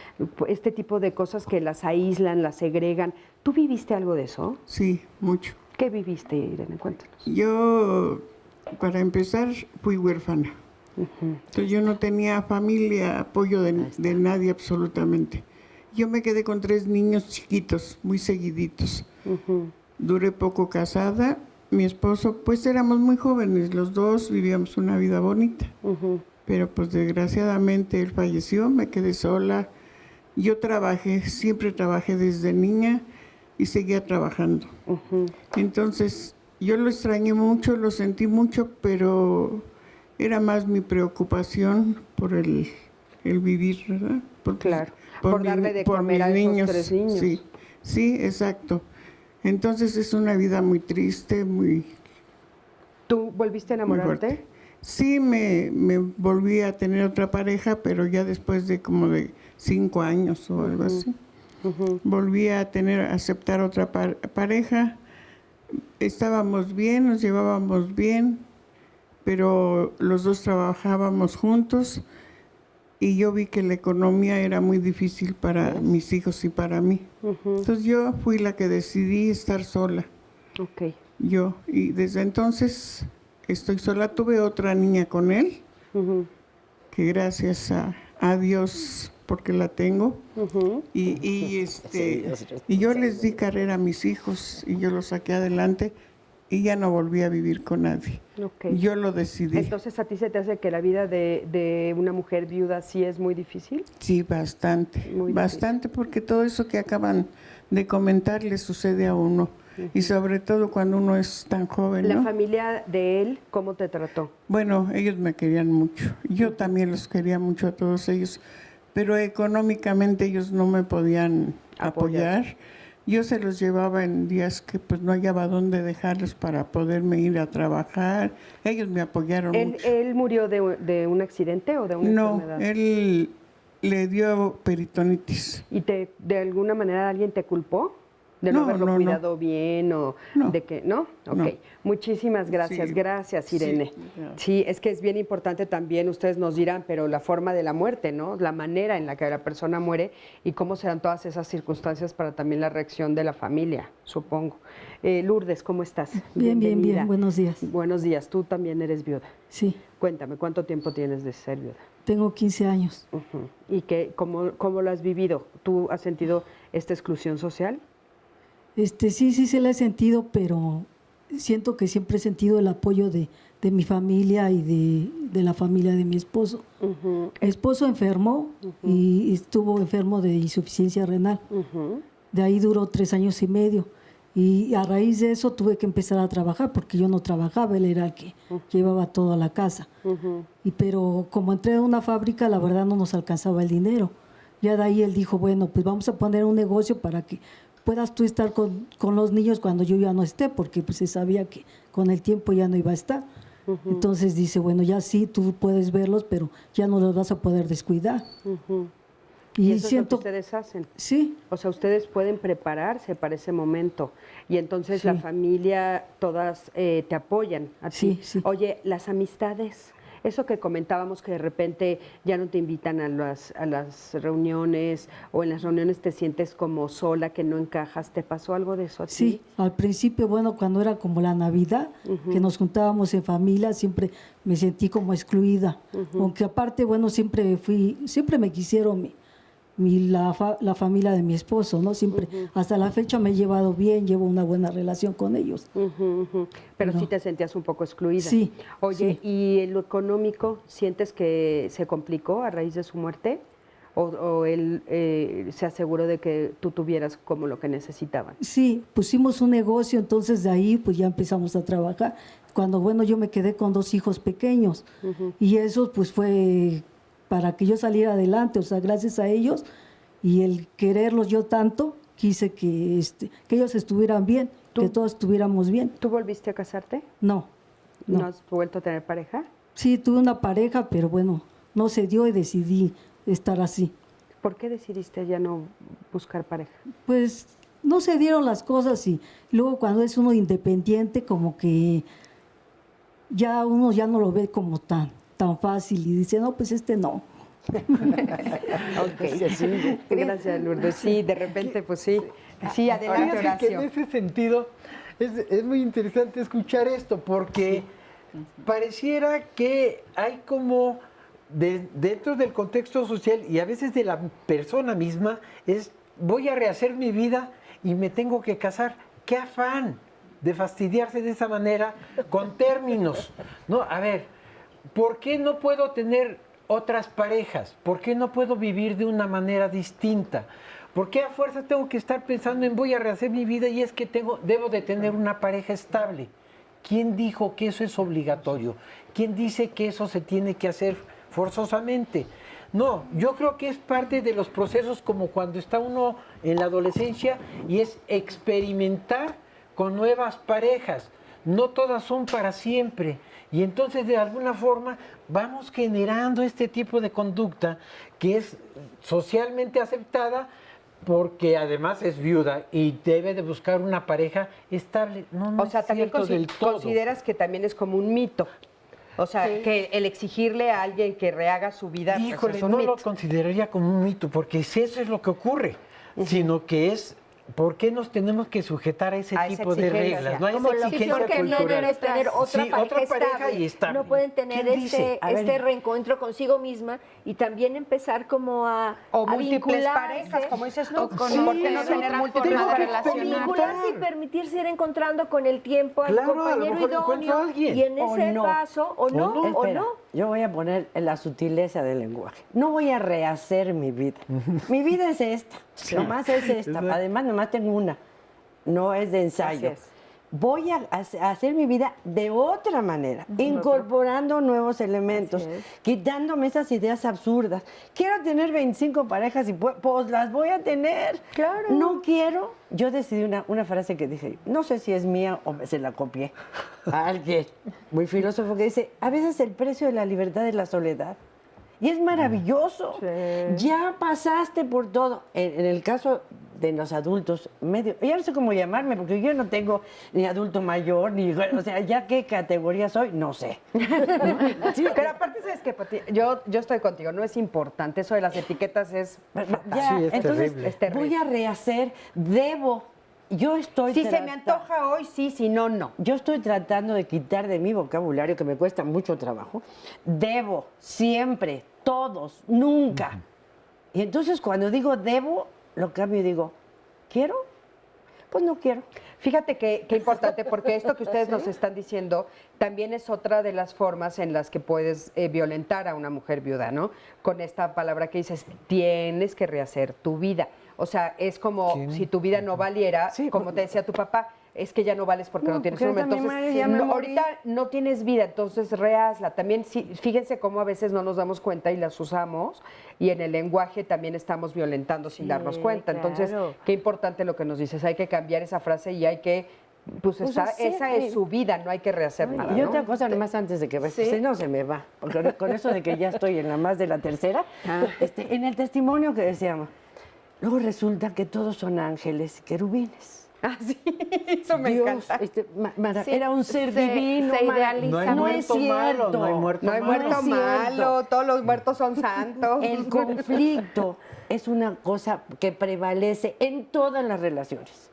este tipo de cosas que las aíslan, las segregan. ¿Tú viviste algo de eso? Sí, mucho. ¿Qué viviste, Irene? Cuéntanos. Yo, para empezar, fui huérfana. Entonces yo no tenía familia, apoyo de nadie absolutamente. Yo me quedé con 3 niños chiquitos, muy seguiditos. Duré poco casada. Mi esposo, pues éramos muy jóvenes, los dos vivíamos una vida bonita. Pero pues desgraciadamente él falleció, me quedé sola. Yo trabajé, siempre trabajé desde niña y seguía trabajando. Entonces yo lo extrañé mucho, lo sentí mucho, pero era más mi preocupación por el vivir, ¿verdad? Claro, por darle de comer a esos 3 niños. Sí, sí, exacto. Entonces es una vida muy triste, muy... ¿Tú volviste a enamorarte? Sí, me volví a tener otra pareja, pero ya después de como de 5 años o algo así. Volví a aceptar otra pareja. Estábamos bien, nos llevábamos bien, pero los dos trabajábamos juntos. Y yo vi que la economía era muy difícil para mis hijos y para mí. Entonces yo fui la que decidí estar sola. Yo, y desde entonces estoy sola. Tuve otra niña con él, que gracias a Dios, porque la tengo. Y yo les di carrera a mis hijos y yo los saqué adelante. Y ya no volví a vivir con nadie. Yo lo decidí. Entonces, ¿a ti se te hace que la vida de una mujer viuda sí es muy difícil? Sí, bastante. Bastante, porque todo eso que acaban de comentar le sucede a uno. Y sobre todo cuando uno es tan joven, ¿no? ¿La familia de él cómo te trató? Bueno, ellos me querían mucho. Yo también los quería mucho a todos ellos. Pero económicamente ellos no me podían apoyar. Yo se los llevaba en días que pues no hallaba dónde dejarlos para poderme ir a trabajar. Ellos me apoyaron mucho. ¿Él murió de un accidente o de una enfermedad? No, él le dio peritonitis. ¿Y de alguna manera alguien te culpó De no haberlo cuidado bien o de que, ¿no? Ok. No. Muchísimas gracias. Sí. Gracias, Irene. Sí. Sí, es que es bien importante también, ustedes nos dirán, pero la forma de la muerte, ¿no? La manera en la que la persona muere y cómo serán todas esas circunstancias para también la reacción de la familia, supongo. Lourdes, ¿cómo estás? Bien, bien, Bienvenida. bien. Buenos días. Buenos días. Tú también eres viuda. Sí, Cuéntame, ¿cuánto tiempo tienes de ser viuda? tengo 15 años. Ujú. ¿Y cómo lo has vivido? ¿Tú has sentido esta exclusión social? Sí se la he sentido, pero siento que siempre he sentido el apoyo de mi familia y de la familia de mi esposo. Ujú. Mi esposo enfermó y estuvo enfermo de insuficiencia renal. Ujú. De ahí duró 3 años y medio. Y a raíz de eso tuve que empezar a trabajar porque yo no trabajaba, él era el que llevaba toda la casa. Pero como entré a una fábrica, la verdad no nos alcanzaba el dinero. Ya de ahí él dijo, bueno, pues vamos a poner un negocio para que puedas tú estar con los niños cuando yo ya no esté, porque pues se sabía que con el tiempo ya no iba a estar. Entonces dice, bueno, ya sí, tú puedes verlos, pero ya no los vas a poder descuidar. Y eso es lo que ustedes hacen. Sí. O sea, ustedes pueden prepararse para ese momento y entonces Sí. la familia, todas te apoyan a ti. Sí, sí. Oye, las amistades, eso que comentábamos que de repente ya no te invitan a las reuniones o en las reuniones te sientes como sola, que no encajas, ¿te pasó algo de eso a ti? Sí, al principio, bueno, cuando era como la Navidad, que nos juntábamos en familia, siempre me sentí como excluida. Aunque aparte, bueno, siempre me quisieron la familia de mi esposo, ¿no? Siempre, hasta la fecha me he llevado bien, llevo una buena relación con ellos. Pero sí te sentías un poco excluida. Sí. Oye, sí. ¿y en lo económico sientes que se complicó a raíz de su muerte? ¿O él se aseguró de que tú tuvieras como lo que necesitaban? Sí, pusimos un negocio, entonces de ahí pues ya empezamos a trabajar. Cuando, bueno, yo me quedé con 2 hijos pequeños y eso pues fue para que yo saliera adelante, o sea, gracias a ellos y el quererlos yo tanto, quise que ellos estuvieran bien, que todos estuviéramos bien. ¿Tú volviste a casarte? No. ¿No has vuelto a tener pareja? Sí, tuve una pareja, pero bueno, no se dio y decidí estar así. ¿Por qué decidiste ya no buscar pareja? Pues no se dieron las cosas y luego cuando es uno independiente como que ya uno ya no lo ve como tan fácil y dice, no, pues no. Gracias, Lourdes. Sí, de repente, pues sí. Sí, adelante, Fíjate que en Horacio. ese sentido es muy interesante escuchar esto porque pareciera que hay como dentro del contexto social y a veces de la persona misma voy a rehacer mi vida y me tengo que casar. ¡Qué afán de fastidiarse de esa manera con términos! No, a ver, ¿por qué no puedo tener otras parejas? ¿Por qué no puedo vivir de una manera distinta? ¿Por qué a fuerza tengo que estar pensando en voy a rehacer mi vida y es que debo de tener una pareja estable? ¿Quién dijo que eso es obligatorio? ¿Quién dice que eso se tiene que hacer forzosamente? No, yo creo que es parte de los procesos como cuando está uno en la adolescencia y es experimentar con nuevas parejas. No todas son para siempre. Y entonces de alguna forma vamos generando este tipo de conducta que es socialmente aceptada porque además es viuda y debe de buscar una pareja estable. No O sea, es también cierto del todo. consideras que también es como un mito. O sea, que el exigirle a alguien que rehaga su vida pues, Híjole, es un no mito. lo consideraría como un mito, porque si eso es lo que ocurre, sino que es ¿por qué nos tenemos que sujetar a ese A esa tipo de exigencia. reglas? No hay Como esa lo exigencia porque no cultural. debes tener otra Sí, pareja, otra pareja estable. y estable. No pueden tener ¿Quién dice? A ver. este reencuentro consigo misma y también empezar como a O a múltiples vincularse. parejas, como dices tú. O con- Sí, ¿por qué no sí, tener sí, múltiples tengo que relaciones? O experimentar. vincularse y permitirse ir encontrando con el tiempo al Claro, a lo compañero mejor encuentro a idóneo alguien. y en O ese no. paso, o no, o Espera, no. yo voy a poner la sutileza del lenguaje. No voy a rehacer mi vida. Mi vida es esta. Nomás es esta. Exacto. Además, nomás tengo una. No es de ensayo. Así es. Voy a hacer mi vida de otra manera, incorporando nuevos elementos, quitándome esas ideas absurdas. Quiero tener 25 parejas y pues las voy a tener. Claro. No quiero. Yo decidí una frase que dije, no sé si es mía o se la copié a alguien muy filósofo que dice, a veces el precio de la libertad es la soledad. Y es maravilloso. Ya pasaste por todo. En el caso de los adultos medio. Ya no sé cómo llamarme, porque yo no tengo ni adulto mayor, ni, o sea, ya qué categoría soy, no sé. Sí, pero aparte, ¿sabes qué, Pati? Yo estoy contigo, no es importante, eso de las etiquetas es Ya, Sí, es entonces terrible. Es terrible. voy a rehacer, debo. Yo estoy Si se me antoja hoy, sí, si no, no. Yo estoy tratando de quitar de mi vocabulario, que me cuesta mucho trabajo, debo, siempre, todos, nunca. Y entonces cuando digo debo, lo cambio y digo, ¿quiero? Pues no quiero. Fíjate qué importante, porque esto que ustedes nos están diciendo también es otra de las formas en las que puedes violentar a una mujer viuda, ¿no? Con esta palabra que dices, tienes que rehacer tu vida. O sea, es como si tu vida no valiera, como te decía tu papá, es que ya no vales porque no tienes porque un ahorita mi Entonces, madre ya me morí. ahorita no tienes vida, entonces rehazla. También, fíjense cómo a veces no nos damos cuenta y las usamos, y en el lenguaje también estamos violentando sin darnos cuenta. Entonces, claro. qué importante lo que nos dices, hay que cambiar esa frase y hay que, esa es su vida, no hay que rehacer nada. Y ¿no? otra cosa, nomás antes de que vayas, si no se me va, porque con eso de que ya estoy en la más de la tercera, en el testimonio que decíamos, luego resulta que todos son ángeles y querubines. Ah, sí, eso me Dios, encanta. Sí, era un ser divino. se idealiza. No hay No es muerto malo, cierto. no hay muerto No hay malo. muerto es cierto. malo, todos los muertos son santos. El conflicto es una cosa que prevalece en todas las relaciones.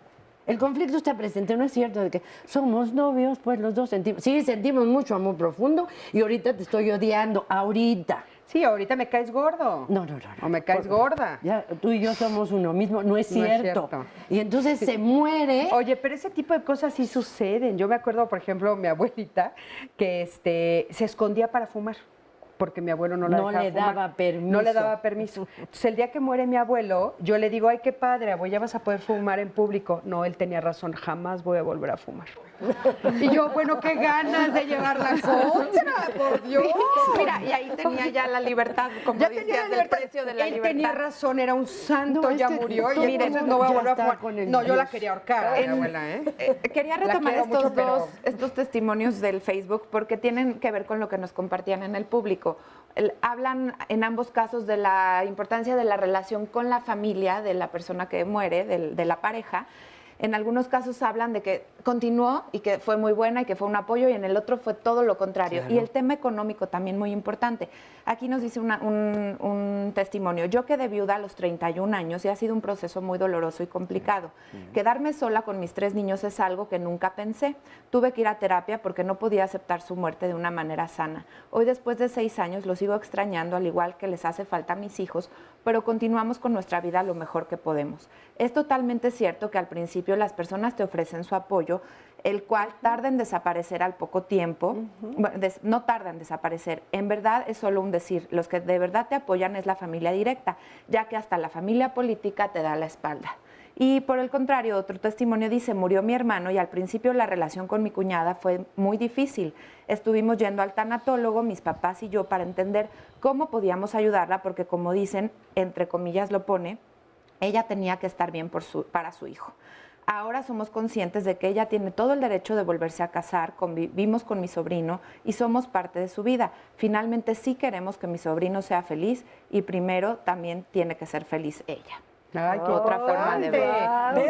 El conflicto está presente, no es cierto de que somos novios, pues los dos sentimos. Sí, sentimos mucho amor profundo y ahorita te estoy odiando, ahorita. Sí, ahorita me caes gordo. No. O me caes gorda. Ya, tú y yo somos uno mismo, no es No es cierto. cierto. Y entonces se muere. Oye, pero ese tipo de cosas sí suceden. Yo me acuerdo, por ejemplo, mi abuelita, que se escondía para fumar, porque mi abuelo no la No dejaba le fumar. daba permiso. No le daba permiso. Entonces, el día que muere mi abuelo, yo le digo, ay, qué padre, abuelo, ya vas a poder fumar en público. No, él tenía razón, jamás voy a volver a fumar. Y yo, bueno, qué ganas de llevar la contra, por Dios. Mira, y ahí tenía ya la libertad, como Ya decías, tenía del libertad. precio de la Él libertad. tenía razón, era un santo, No, es ya que murió, todo y entonces mundo no voy a ya volver a está fumar. con el No, yo la Dios. quería ahorcar, a mi abuela, ¿eh? Quería La retomar quiero estos mucho, estos testimonios del Facebook porque tienen que ver con lo que nos compartían en el público. Hablan en ambos casos de la importancia de la relación con la familia de la persona que muere, de la pareja. En algunos casos hablan de que continuó y que fue muy buena y que fue un apoyo, y en el otro fue todo lo contrario. Claro. Y el tema económico también muy importante. Aquí nos dice un testimonio. Yo quedé viuda a los 31 años y ha sido un proceso muy doloroso y complicado. Quedarme sola con mis 3 niños es algo que nunca pensé. Tuve que ir a terapia porque no podía aceptar su muerte de una manera sana. Hoy, después de 6 años, los sigo extrañando, al igual que les hace falta a mis hijos, pero continuamos con nuestra vida lo mejor que podemos. Es totalmente cierto que al principio las personas te ofrecen su apoyo, el cual tarda en desaparecer al poco tiempo. Bueno, no tarda en desaparecer. En verdad es solo un decir. Los que de verdad te apoyan es la familia directa, ya que hasta la familia política te da la espalda. Y por el contrario, otro testimonio dice, murió mi hermano y al principio la relación con mi cuñada fue muy difícil. Estuvimos yendo al tanatólogo, mis papás y yo, para entender cómo podíamos ayudarla, porque como dicen, entre comillas lo pone, ella tenía que estar bien para su hijo. Ahora somos conscientes de que ella tiene todo el derecho de volverse a casar, convivimos con mi sobrino y somos parte de su vida. Finalmente sí queremos que mi sobrino sea feliz y primero también tiene que ser feliz ella. Ay, qué Otra forma de ver.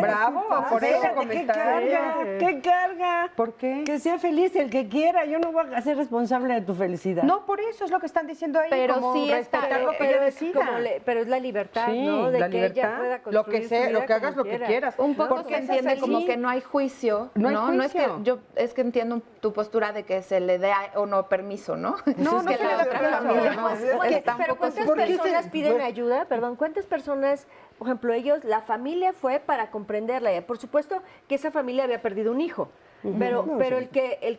Bravo, por ese Espérate, comentario. ¿Qué carga? ¿Por qué? Que sea feliz el que quiera. Yo no voy a ser responsable de tu felicidad. No, por eso es lo que están diciendo ahí. Pero como sí está- respetar lo que ella decida. Pero es la libertad, Sí, ¿no? De la que libertad, ella pueda lo construir que su sea, vida lo que hagas, como lo que quiera. quieras. Un poco Porque se entiende es como así. que no hay juicio, No hay ¿no? No es que juicio. es que entiendo tu postura de que se le dé o no permiso, ¿no? No, Es no que se la le da otra permiso, familia no. está un Pero poco ¿cuántas ¿por qué personas se- piden bueno. ayuda? Perdón, ¿cuántas personas, por ejemplo, ellos, la familia fue para comprenderla? Por supuesto que esa familia había perdido un hijo, pero el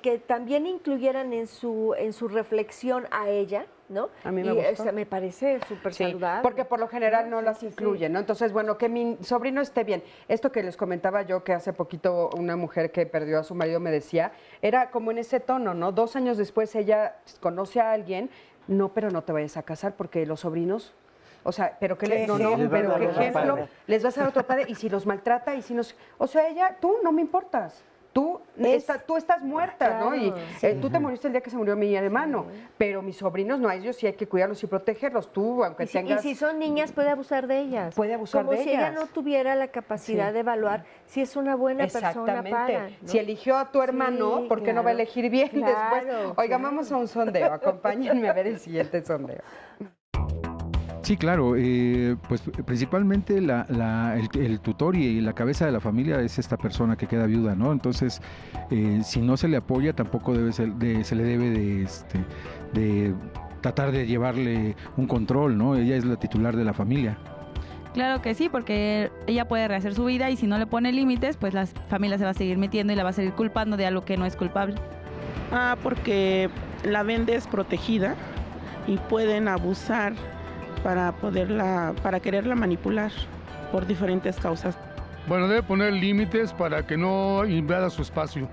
que también incluyeran en su reflexión a ella, ¿no? A mí me Y, gustó. o sea, me parece súper Sí, saludable. porque por lo general no las incluyen, ¿no? Entonces, bueno, que mi sobrino esté bien. Esto que les comentaba yo, que hace poquito una mujer que perdió a su marido me decía, era como en ese tono, ¿no? 2 años después ella conoce a alguien, no, pero no te vayas a casar porque los sobrinos... O sea, pero qué ¿Qué no, ejemplo? pero qué Les va a dar ejemplo otro padre. les vas a dar otro padre y si los maltrata y si nos, o sea, ella, tú no me importas. tú estás muerta, ¿no? Y tú te moriste el día que se murió mi hermano, pero mis sobrinos no, a ellos sí hay que cuidarlos y protegerlos. Tú, aunque tengas... Y si son niñas, puede abusar de ellas. Puede abusar de ellas. Como si ella no tuviera la capacidad de evaluar si es una buena persona para, ¿no? Si eligió a tu hermano, ¿por qué no va a elegir bien después? Oiga, vamos a un sondeo. Acompáñenme a ver el siguiente sondeo. Sí, claro, pues principalmente el tutor y la cabeza de la familia es esta persona que queda viuda, ¿no? Entonces, si no se le apoya, tampoco se le debe de tratar de llevarle un control, ¿no? Ella es la titular de la familia. Claro que sí, porque ella puede rehacer su vida y si no le pone límites, pues la familia se va a seguir metiendo y la va a seguir culpando de algo que no es culpable. Porque la ven desprotegida y pueden abusar para quererla manipular por diferentes causas. Bueno, debe poner límites para que no invada su espacio.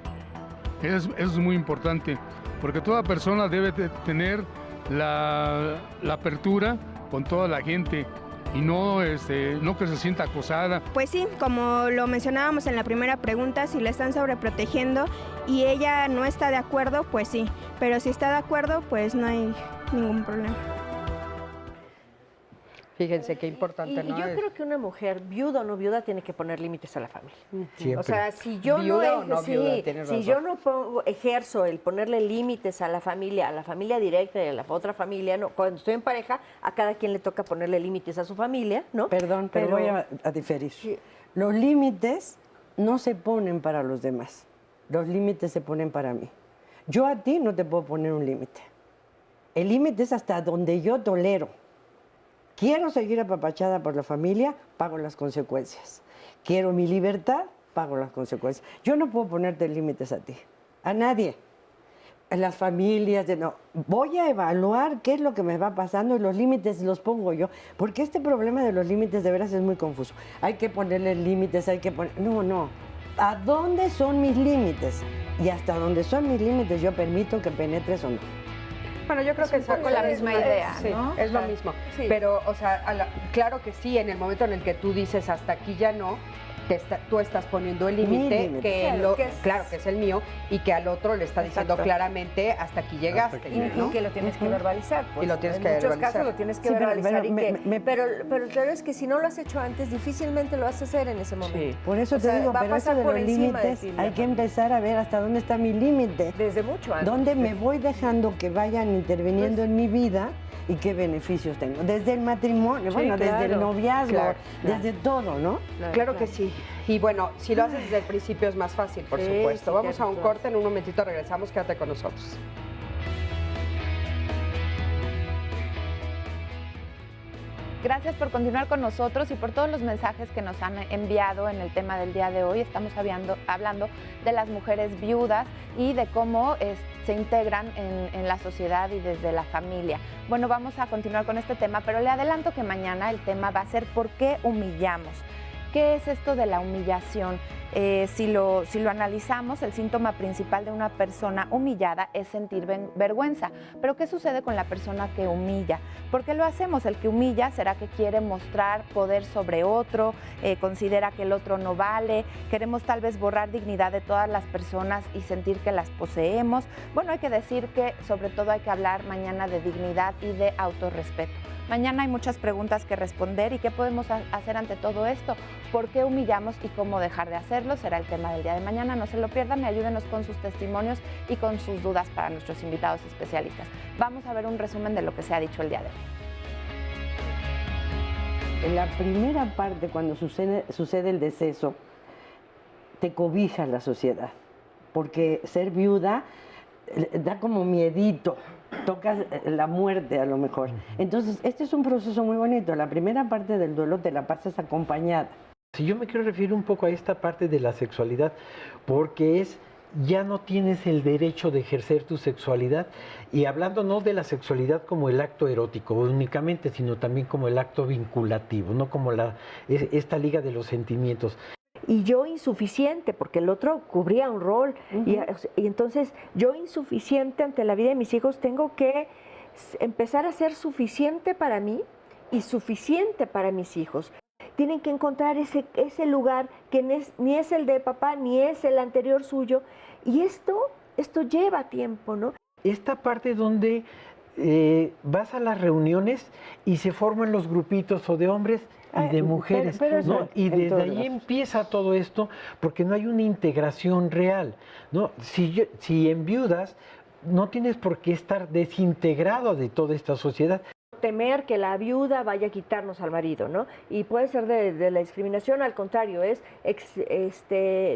Eso es muy importante, porque toda persona debe tener la apertura con toda la gente y no que se sienta acosada. Pues sí, como lo mencionábamos en la primera pregunta, si la están sobreprotegiendo y ella no está de acuerdo, pues sí, pero si está de acuerdo, pues no hay ningún problema. Fíjense qué importante, ¿no? Yo creo que una mujer, viuda o no viuda, tiene que poner límites a la familia. Siempre. O sea, si yo no ejerzo el ponerle límites a la familia directa y a la otra familia, no, cuando estoy en pareja, a cada quien le toca ponerle límites a su familia, ¿no? Perdón, pero voy a diferir. Sí. Los límites no se ponen para los demás. Los límites se ponen para mí. Yo a ti no te puedo poner un límite. El límite es hasta donde yo tolero. Quiero seguir apapachada por la familia, pago las consecuencias. Quiero mi libertad, pago las consecuencias. Yo no puedo ponerte límites a ti, a nadie. A las familias, no. Voy a evaluar qué es lo que me va pasando y los límites los pongo yo. Porque este problema de los límites de veras es muy confuso. Hay que ponerle límites, No. ¿A dónde son mis límites? Y hasta dónde son mis límites yo permito que penetres o no. Bueno, yo creo que es un poco la misma idea, sí, ¿no? Es lo mismo. Sí. Pero, o sea, claro que sí, en el momento en el que tú dices hasta aquí ya no, tú estás poniendo el límite, claro que es el mío, y que al otro le está diciendo claramente hasta aquí llegaste. Y que lo tienes que verbalizar. Pues, y lo tienes en que muchos verbalizar. casos lo tienes que verbalizar. Pero claro es que si no lo has hecho antes, difícilmente lo vas a hacer en ese momento. Sí. Por eso te digo, pero eso de los límites hay que empezar a ver hasta dónde está mi límite. Desde mucho antes. ¿Dónde me voy dejando que vayan interviniendo en mi vida? ¿Y qué beneficios tengo? Desde el matrimonio, desde el noviazgo, desde todo, ¿no? Claro que sí. Y bueno, si lo haces desde el principio es más fácil, por supuesto. Vamos a un corte, en un momentito regresamos, quédate con nosotros. Gracias por continuar con nosotros y por todos los mensajes que nos han enviado en el tema del día de hoy. Estamos hablando de las mujeres viudas y de cómo se integran en la sociedad y desde la familia. Bueno, vamos a continuar con este tema, pero le adelanto que mañana el tema va a ser ¿por qué humillamos? ¿Qué es esto de la humillación? Si lo analizamos, el síntoma principal de una persona humillada es sentir vergüenza. Pero ¿qué sucede con la persona que humilla? ¿Por qué lo hacemos? El que humilla, ¿será que quiere mostrar poder sobre otro? ¿Considera que el otro no vale? ¿Queremos tal vez borrar dignidad de todas las personas y sentir que las poseemos? Bueno, hay que decir que sobre todo hay que hablar mañana de dignidad y de autorrespeto. Mañana hay muchas preguntas que responder y qué podemos hacer ante todo esto. ¿Por qué humillamos y cómo dejar de hacerlo? Será el tema del día de mañana. No se lo pierdan y ayúdenos con sus testimonios y con sus dudas para nuestros invitados especialistas. Vamos a ver un resumen de lo que se ha dicho el día de hoy. En la primera parte, cuando sucede el deceso, te cobija la sociedad, porque ser viuda da como miedito. Tocas la muerte a lo mejor. Entonces, este es un proceso muy bonito. La primera parte del duelo te la pasas acompañada. Si yo me quiero referir un poco a esta parte de la sexualidad, porque ya no tienes el derecho de ejercer tu sexualidad, y hablando no de la sexualidad como el acto erótico únicamente, sino también como el acto vinculativo, no como esta liga de los sentimientos. Y yo insuficiente, porque el otro cubría un rol. Y entonces yo insuficiente ante la vida de mis hijos, tengo que empezar a ser suficiente para mí y suficiente para mis hijos. tienen que encontrar ese lugar que ni es el de papá, ni es el anterior suyo. Y esto lleva tiempo, ¿no? Esta parte donde vas a las reuniones y se forman los grupitos o de hombres y de mujeres, pero ¿no? Y desde ahí lados. empieza todo esto, porque no hay una integración real, ¿no? Si enviudas, no tienes por qué estar desintegrado de toda esta sociedad. Temer que la viuda vaya a quitarnos al marido, ¿no? Y puede ser de la discriminación, al contrario, es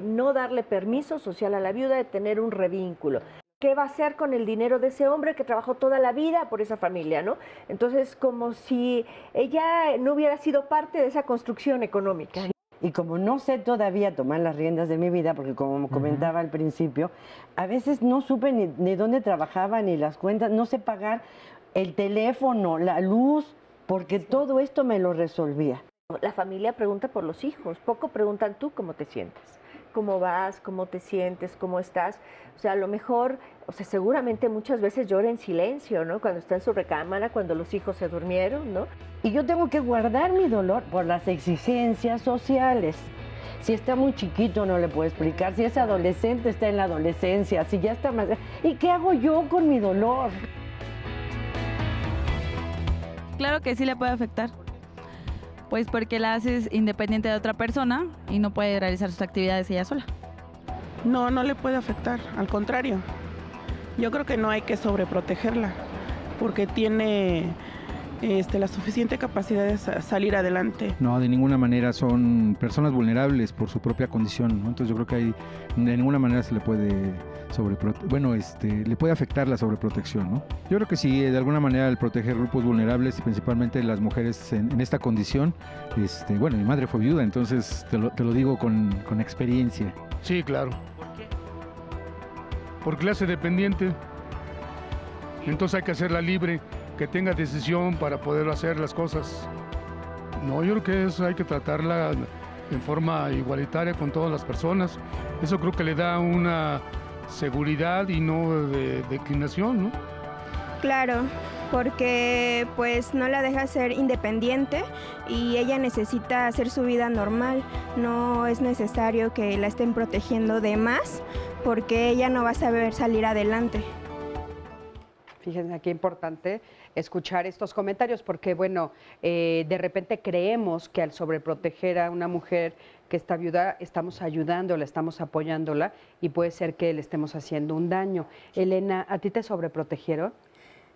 no darle permiso social a la viuda de tener un revínculo. ¿Qué va a hacer con el dinero de ese hombre que trabajó toda la vida por esa familia, ¿no? Entonces, como si ella no hubiera sido parte de esa construcción económica. Y como no sé todavía tomar las riendas de mi vida, porque como comentaba al principio, a veces no supe ni dónde trabajaba, ni las cuentas, no sé pagar el teléfono, la luz, porque todo esto me lo resolvía. La familia pregunta por los hijos, poco preguntan tú cómo te sientes, cómo vas, cómo te sientes, cómo estás. O sea, a lo mejor, seguramente muchas veces llora en silencio, ¿no? Cuando está en su recámara, cuando los hijos se durmieron, ¿no? Y yo tengo que guardar mi dolor por las exigencias sociales. Si está muy chiquito no le puedo explicar, si es adolescente está en la adolescencia, si ya está más... ¿Y qué hago yo con mi dolor? Claro que sí le puede afectar, pues porque la haces independiente de otra persona y no puede realizar sus actividades ella sola. No, no le puede afectar, al contrario. Yo creo que no hay que sobreprotegerla, porque tiene la suficiente capacidad de salir adelante. No, de ninguna manera, son personas vulnerables por su propia condición, ¿no? Entonces yo creo que de ninguna manera se le puede le puede afectar la sobreprotección, ¿no? Yo creo que sí, de alguna manera el proteger grupos vulnerables, principalmente las mujeres en esta condición, mi madre fue viuda, entonces te lo digo con experiencia. Sí, claro. ¿Por qué? Porque la hace dependiente. Entonces hay que hacerla libre, que tenga decisión para poder hacer las cosas. No, yo creo que eso hay que tratarla en forma igualitaria con todas las personas. Eso creo que le da una seguridad y no de declinación, ¿no? Claro, porque pues no la deja ser independiente y ella necesita hacer su vida normal. No es necesario que la estén protegiendo de más porque ella no va a saber salir adelante. Fíjense qué importante escuchar estos comentarios porque, de repente creemos que al sobreproteger a una mujer que está viuda, estamos ayudándola, estamos apoyándola y puede ser que le estemos haciendo un daño. Elena, ¿a ti te sobreprotegieron?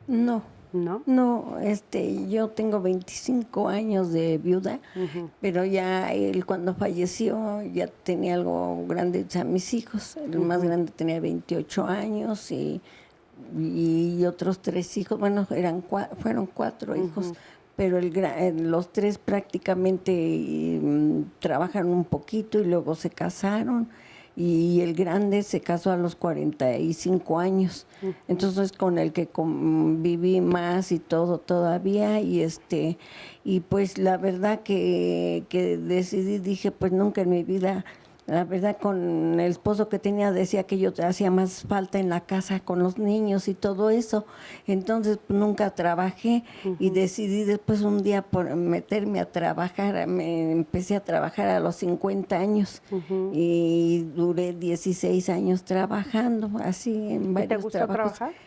No. ¿No? No, yo tengo 25 años de viuda, pero ya él cuando falleció ya tenía algo grande a mis hijos. El más grande tenía 28 años y otros 3 hijos, fueron 4 hijos, pero los 3 prácticamente trabajan un poquito y luego se casaron. Y el grande se casó a los 45 años, entonces con el que conviví más y todo todavía, y pues la verdad que decidí, dije, pues nunca en mi vida, la verdad con el esposo que tenía decía que yo hacía más falta en la casa con los niños y todo eso, entonces pues, nunca trabajé y decidí después un día por meterme a trabajar, me empecé a trabajar a los 50 años y duré 16 años trabajando así en varios ¿Te gustó trabajos. trabajar?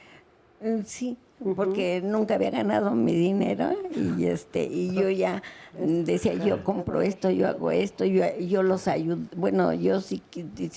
Sí, porque nunca había ganado mi dinero y yo ya decía, yo compro esto, yo hago esto, yo los ayudo. Bueno, yo si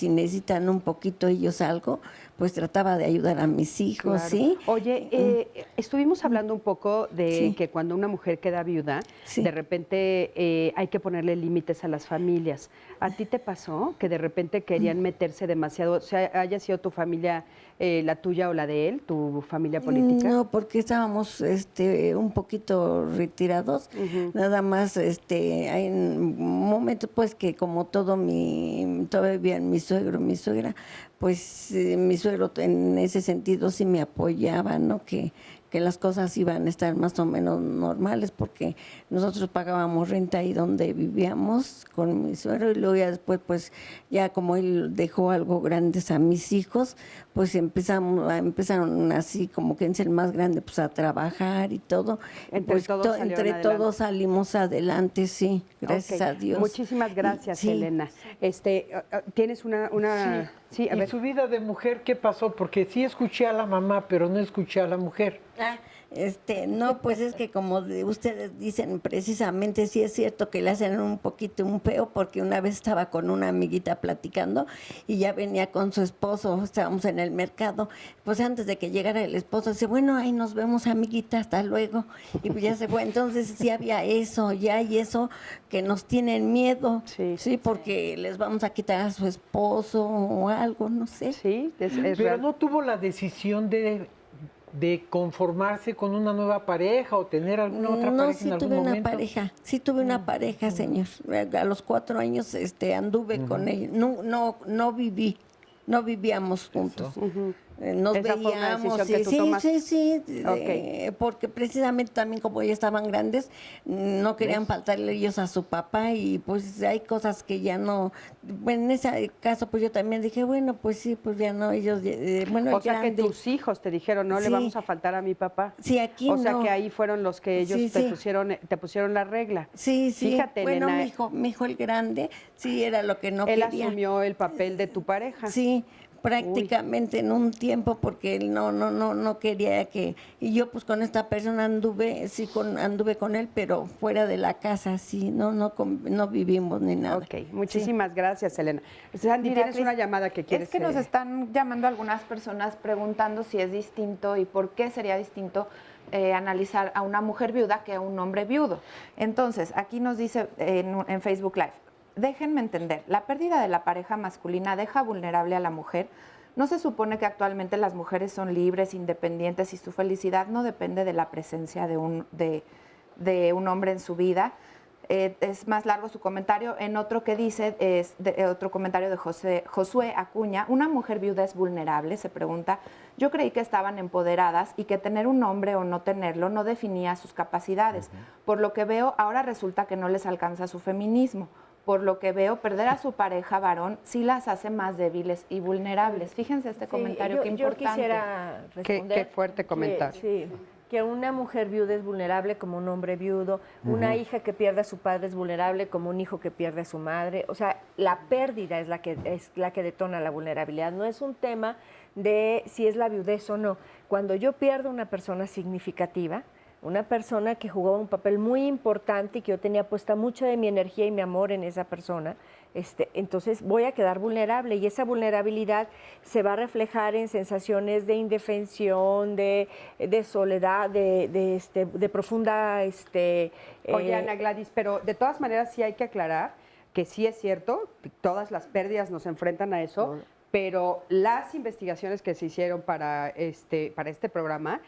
necesitan un poquito ellos algo, pues trataba de ayudar a mis hijos, Claro. ¿sí? Oye, estuvimos hablando un poco de que cuando una mujer queda viuda, de repente hay que ponerle límites a las familias. ¿A ti te pasó que de repente querían meterse demasiado, o sea, haya sido tu familia la tuya o la de él, tu familia política? No, porque estábamos un poquito retirados, nada más hay un momento pues que como todavía mi suegro, mi suegra, pues mi suegro en ese sentido sí me apoyaba, ¿no? Que las cosas iban a estar más o menos normales porque nosotros pagábamos renta ahí donde vivíamos con mi suegro y luego ya después pues ya como él dejó algo grandes a mis hijos, pues empezaron así como que es el más grande pues a trabajar y todo. Entre pues todos entre todos salimos adelante, sí, Gracias a Dios. Muchísimas gracias, Sí. Elena. ¿Tienes una Sí. a ¿Y ver. su vida de mujer qué pasó? Porque sí escuché a la mamá, pero no escuché a la mujer. No, pues es que como ustedes dicen, precisamente sí es cierto que le hacen un poquito un feo, porque una vez estaba con una amiguita platicando y ya venía con su esposo, estábamos en el mercado, pues antes de que llegara el esposo, dice, bueno, ahí nos vemos, amiguita, hasta luego, y pues ya se fue. Entonces sí había eso, ya hay eso que nos tienen miedo, sí, porque les vamos a quitar a su esposo o algo, no sé. Sí, Pero no tuvo la decisión de conformarse con una nueva pareja o tener alguna otra pareja en algún momento. Sí tuve una pareja, señor. A los 4 años anduve con ella. No vivíamos juntos. Nos ¿Esa fue una veíamos, decisión que tú tomaste? sí, Ok. porque precisamente también como ya estaban grandes, no querían faltarle ellos a su papá y pues hay cosas que ya no, bueno, en ese caso pues yo también dije, bueno, pues sí, pues ya no, ellos, bueno, O sea que grande. tus hijos te dijeron, no le Sí. vamos a faltar a mi papá. Sí, aquí O sea no. que ahí fueron los que ellos Sí, te sí. pusieron la regla. Sí, Fíjate, bueno, Elena, mi hijo el grande, sí era lo que no él quería. asumió el papel de tu pareja. Sí, prácticamente en un tiempo porque él no quería que, y yo pues con esta persona anduve con él, pero fuera de la casa, sí, no vivimos ni nada. Ok, muchísimas gracias, Elena. Sandy, Mira, tienes una llamada que quieres Es que nos están llamando algunas personas preguntando si es distinto y por qué sería distinto analizar a una mujer viuda que a un hombre viudo. Entonces, aquí nos dice en Facebook Live, déjenme entender, la pérdida de la pareja masculina deja vulnerable a la mujer. ¿No se supone que actualmente las mujeres son libres, independientes y su felicidad no depende de la presencia de un hombre en su vida? Es más largo su comentario. En otro que dice, otro comentario de Josué Acuña, ¿una mujer viuda es vulnerable? Se pregunta. Yo creí que estaban empoderadas y que tener un hombre o no tenerlo no definía sus capacidades. Por lo que veo, ahora resulta que no les alcanza su feminismo. Por lo que veo, perder a su pareja varón sí las hace más débiles y vulnerables. Fíjense este comentario, qué importante. Yo quisiera responder. Qué fuerte comentario. Que una mujer viuda es vulnerable como un hombre viudo, una hija que pierde a su padre es vulnerable como un hijo que pierde a su madre. O sea, la pérdida es la que detona la vulnerabilidad. No es un tema de si es la viudez o no. Cuando yo pierdo una persona significativa, una persona que jugaba un papel muy importante y que yo tenía puesta mucha de mi energía y mi amor en esa persona, entonces voy a quedar vulnerable y esa vulnerabilidad se va a reflejar en sensaciones de indefensión, de soledad, de profunda... Oye, Ana Gladys, pero de todas maneras sí hay que aclarar que sí es cierto, todas las pérdidas nos enfrentan a eso, pero las investigaciones que se hicieron para este programa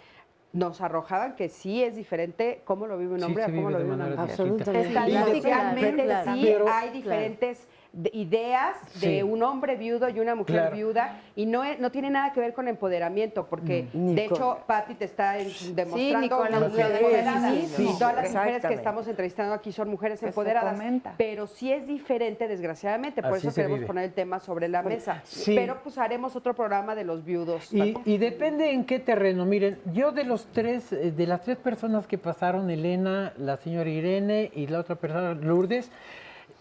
nos arrojaban que sí es diferente cómo lo vive un hombre a cómo lo vive una mujer. Absolutamente. Estadísticamente Claro, sí hay diferentes ideas de un hombre viudo y una mujer viuda y no tiene nada que ver con empoderamiento porque de hecho Patti te está demostrando con las una mujer empoderada sí, y todas las mujeres que exactamente. estamos entrevistando aquí son mujeres Que se empoderadas, comenta. pero sí es diferente desgraciadamente, por Así eso se queremos vive. poner el tema sobre la mesa, Sí. pero pues haremos otro programa de los viudos. Y depende en qué terreno. Miren, yo de las tres personas que pasaron, Elena, la señora Irene y la otra persona, Lourdes,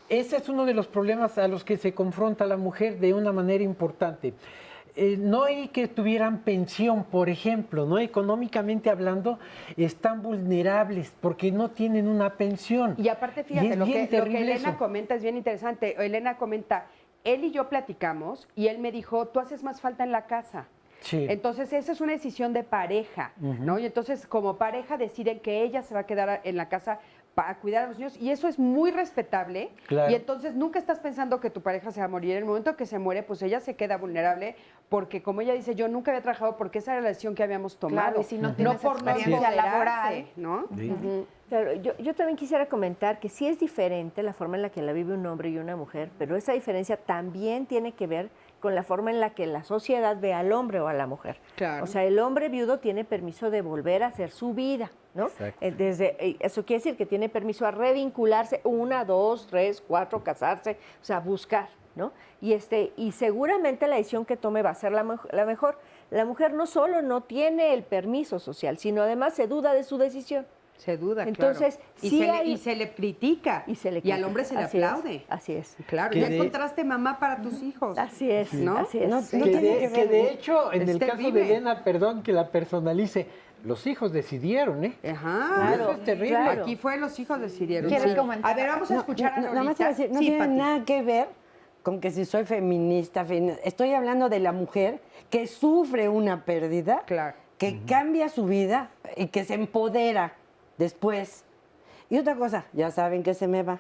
ese es uno de los problemas a los que se confronta la mujer de una manera importante. No hay que tuvieran pensión, por ejemplo, ¿no? Económicamente hablando, están vulnerables porque no tienen una pensión. Y aparte, Y fíjate, es lo bien que terrible Elena eso. comenta es bien interesante. Elena comenta, él y yo platicamos y él me dijo, tú haces más falta en la casa. Sí. Entonces, esa es una decisión de pareja, ¿no? Y entonces, como pareja, deciden que ella se va a quedar en la casa para cuidar a los niños y eso es muy respetable. Claro. Y entonces, nunca estás pensando que tu pareja se va a morir. En el momento que se muere, pues ella se queda vulnerable porque, como ella dice, yo nunca había trabajado porque esa era la decisión que habíamos tomado. Claro, y si no tienes por no experiencia empoderarse, laboral, ¿no? Claro, yo también quisiera comentar que sí es diferente la forma en la que la vive un hombre y una mujer, pero esa diferencia también tiene que ver con la forma en la que la sociedad ve al hombre o a la mujer. Claro. O sea, el hombre viudo tiene permiso de volver a hacer su vida, ¿no? Exacto. Eso quiere decir que tiene permiso a revincularse, 1, 2, 3, 4, casarse, o sea, buscar, ¿no? Y seguramente la decisión que tome va a ser la mejor. La mujer no solo no tiene el permiso social, sino además se duda de su decisión. Se duda, Entonces, claro. Y, sí y se le critica. Y al hombre se le Así aplaude. Es, así es. Claro, ya encontraste mamá para tus hijos. Así es, ¿no? así es. Que de hecho, en el caso terrible. de Elena, perdón que la personalice, los hijos decidieron, ¿eh? Ajá. Eso es terrible. Claro. Aquí fue los hijos decidieron. ¿Quieres Sí. comentar? A ver, vamos a escuchar a Lolita. Nada más te voy a decir, no Sí, tiene Pati. nada que ver con que si soy feminista. Estoy hablando de la mujer que sufre una pérdida, que cambia su vida y que se empodera después. Y otra cosa, ya saben que se me va.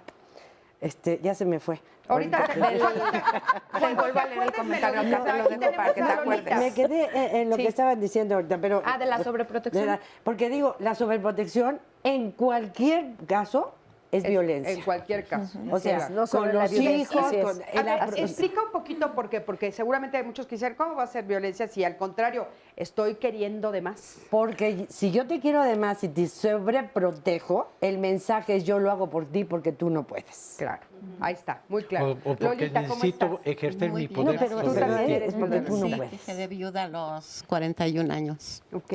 Ya se me fue. Ahorita te vuelvo a leer el comentario, acá te lo dejo para que te acuerdes. Me quedé en lo que estaban diciendo ahorita, pero... de la sobreprotección. Porque digo, la sobreprotección en cualquier caso es violencia. En cualquier caso. O sea, no con los hijos... A ver, explica un poquito por qué, porque seguramente hay muchos que dicen, ¿cómo va a ser violencia si al contrario estoy queriendo de más? Porque si yo te quiero de más y te sobreprotejo, el mensaje es yo lo hago por ti porque tú no puedes. Claro, ahí está, muy claro. O porque Lolita, ¿cómo necesito estás? ejercer Muy mi bien. poder. No, pero sobre tú también ti. eres porque tú no Sí, puedes. quedé viuda a los 41 años. Ok.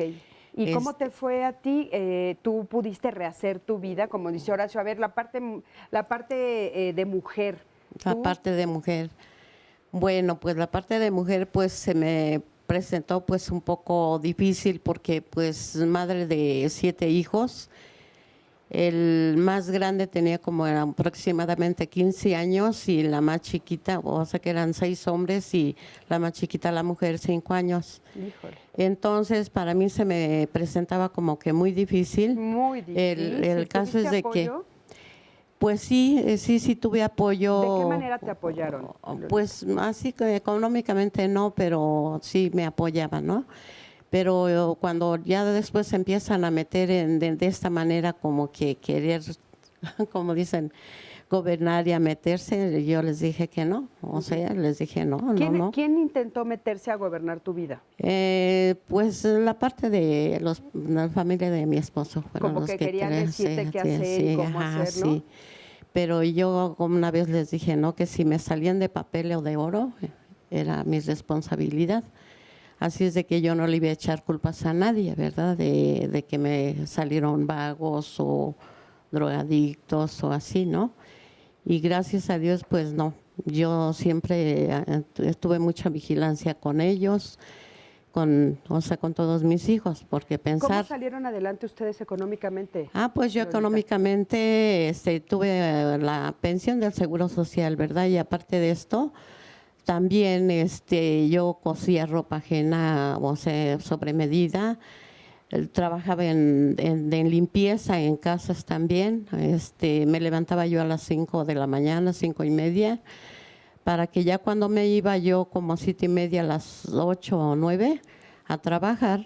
¿Y cómo te fue a ti? ¿Tú pudiste rehacer tu vida? Como dice Horacio, a ver, la parte de mujer. La parte de mujer. Bueno, pues la parte de mujer pues se me presentó pues un poco difícil porque pues madre de 7 hijos. El más grande tenía como aproximadamente 15 años y la más chiquita, o sea que eran 6 hombres y la más chiquita, la mujer, 5 años. Híjole. Entonces, para mí se me presentaba como que muy difícil. Muy difícil. El caso es de apoyo? que, pues sí tuve apoyo. ¿De qué manera te apoyaron? Pues así que económicamente no, pero sí me apoyaban, ¿no? Pero cuando ya después se empiezan a meter de esta manera como que querer, como dicen, gobernar y a meterse, yo les dije que no, o sea, les dije no. ¿Quién intentó meterse a gobernar tu vida? Pues la parte de la familia de mi esposo. Como los que querían decirte qué hacer y cómo hacerlo. Sí. Pero yo una vez les dije no, que si me salían de papel o de oro, era mi responsabilidad. Así es de que yo no le iba a echar culpas a nadie, ¿verdad? De que me salieron vagos o drogadictos o así, ¿no? Y gracias a Dios, pues no. Yo siempre tuve mucha vigilancia con ellos, con todos mis hijos, porque pensar... ¿Cómo salieron adelante ustedes económicamente? Pues yo económicamente tuve la pensión del Seguro Social, ¿verdad? Y aparte de esto... También yo cosía ropa ajena, o sea, sobre medida. Trabajaba en limpieza en casas también. Me levantaba yo a las 5 de la mañana, 5:30, para que ya cuando me iba yo como 7:30 a las 8 o 9 a trabajar,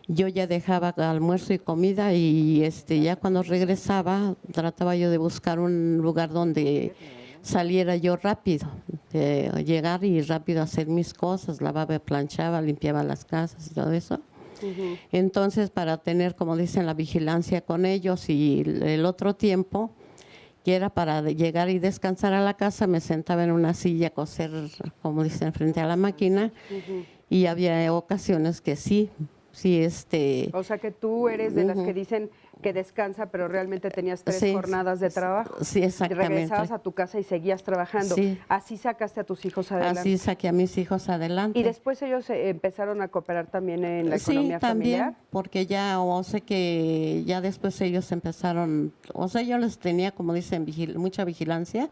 yo ya dejaba almuerzo y comida y ya cuando regresaba trataba yo de buscar un lugar donde saliera yo rápido, de llegar y rápido hacer mis cosas, lavaba, planchaba, limpiaba las casas y todo eso. Entonces, para tener, como dicen, la vigilancia con ellos y el otro tiempo, que era para llegar y descansar a la casa, me sentaba en una silla a coser, como dicen, frente a la máquina, y había ocasiones que sí. O sea que tú eres de las que dicen que descansa, pero realmente tenías 3 jornadas de trabajo. Sí, exactamente. Regresabas a tu casa y seguías trabajando. Sí. Así sacaste a tus hijos adelante. Así saqué a mis hijos adelante. ¿Y después ellos empezaron a cooperar también en la economía familiar? Sí, también, porque ya, que ya después ellos empezaron, yo les tenía, como dicen, mucha vigilancia.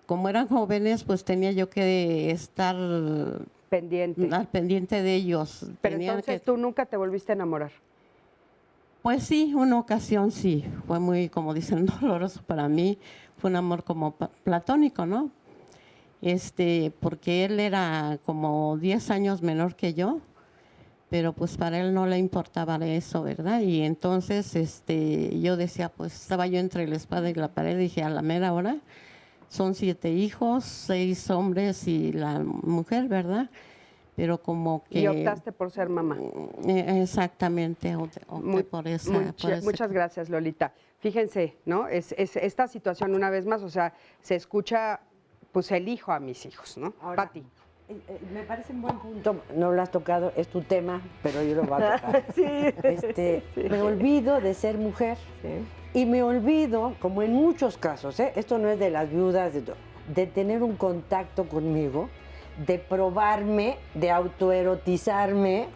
Como eran jóvenes, pues tenía yo que estar... al pendiente de ellos. Pero entonces tú nunca te volviste a enamorar. Pues sí, una ocasión sí, fue muy, como dicen, doloroso para mí, fue un amor como platónico, ¿no? Porque él era como 10 años menor que yo, pero pues para él no le importaba eso, ¿verdad? Y entonces yo decía, pues estaba yo entre la espada y la pared, dije, a la mera hora, son 7 hijos, 6 hombres y la mujer, ¿verdad? Pero como que... Y optaste por ser mamá. Exactamente, opté por esa. Muchas gracias, Lolita. Fíjense, ¿no? Es esta situación una vez más, o sea, se escucha, pues elijo a mis hijos, ¿no? Pati. Me parece un buen punto, no lo has tocado, es tu tema, pero yo lo voy a tocar. Me olvido de ser mujer y me olvido, como en muchos casos, esto no es de las viudas, de tener un contacto conmigo, de probarme, de autoerotizarme,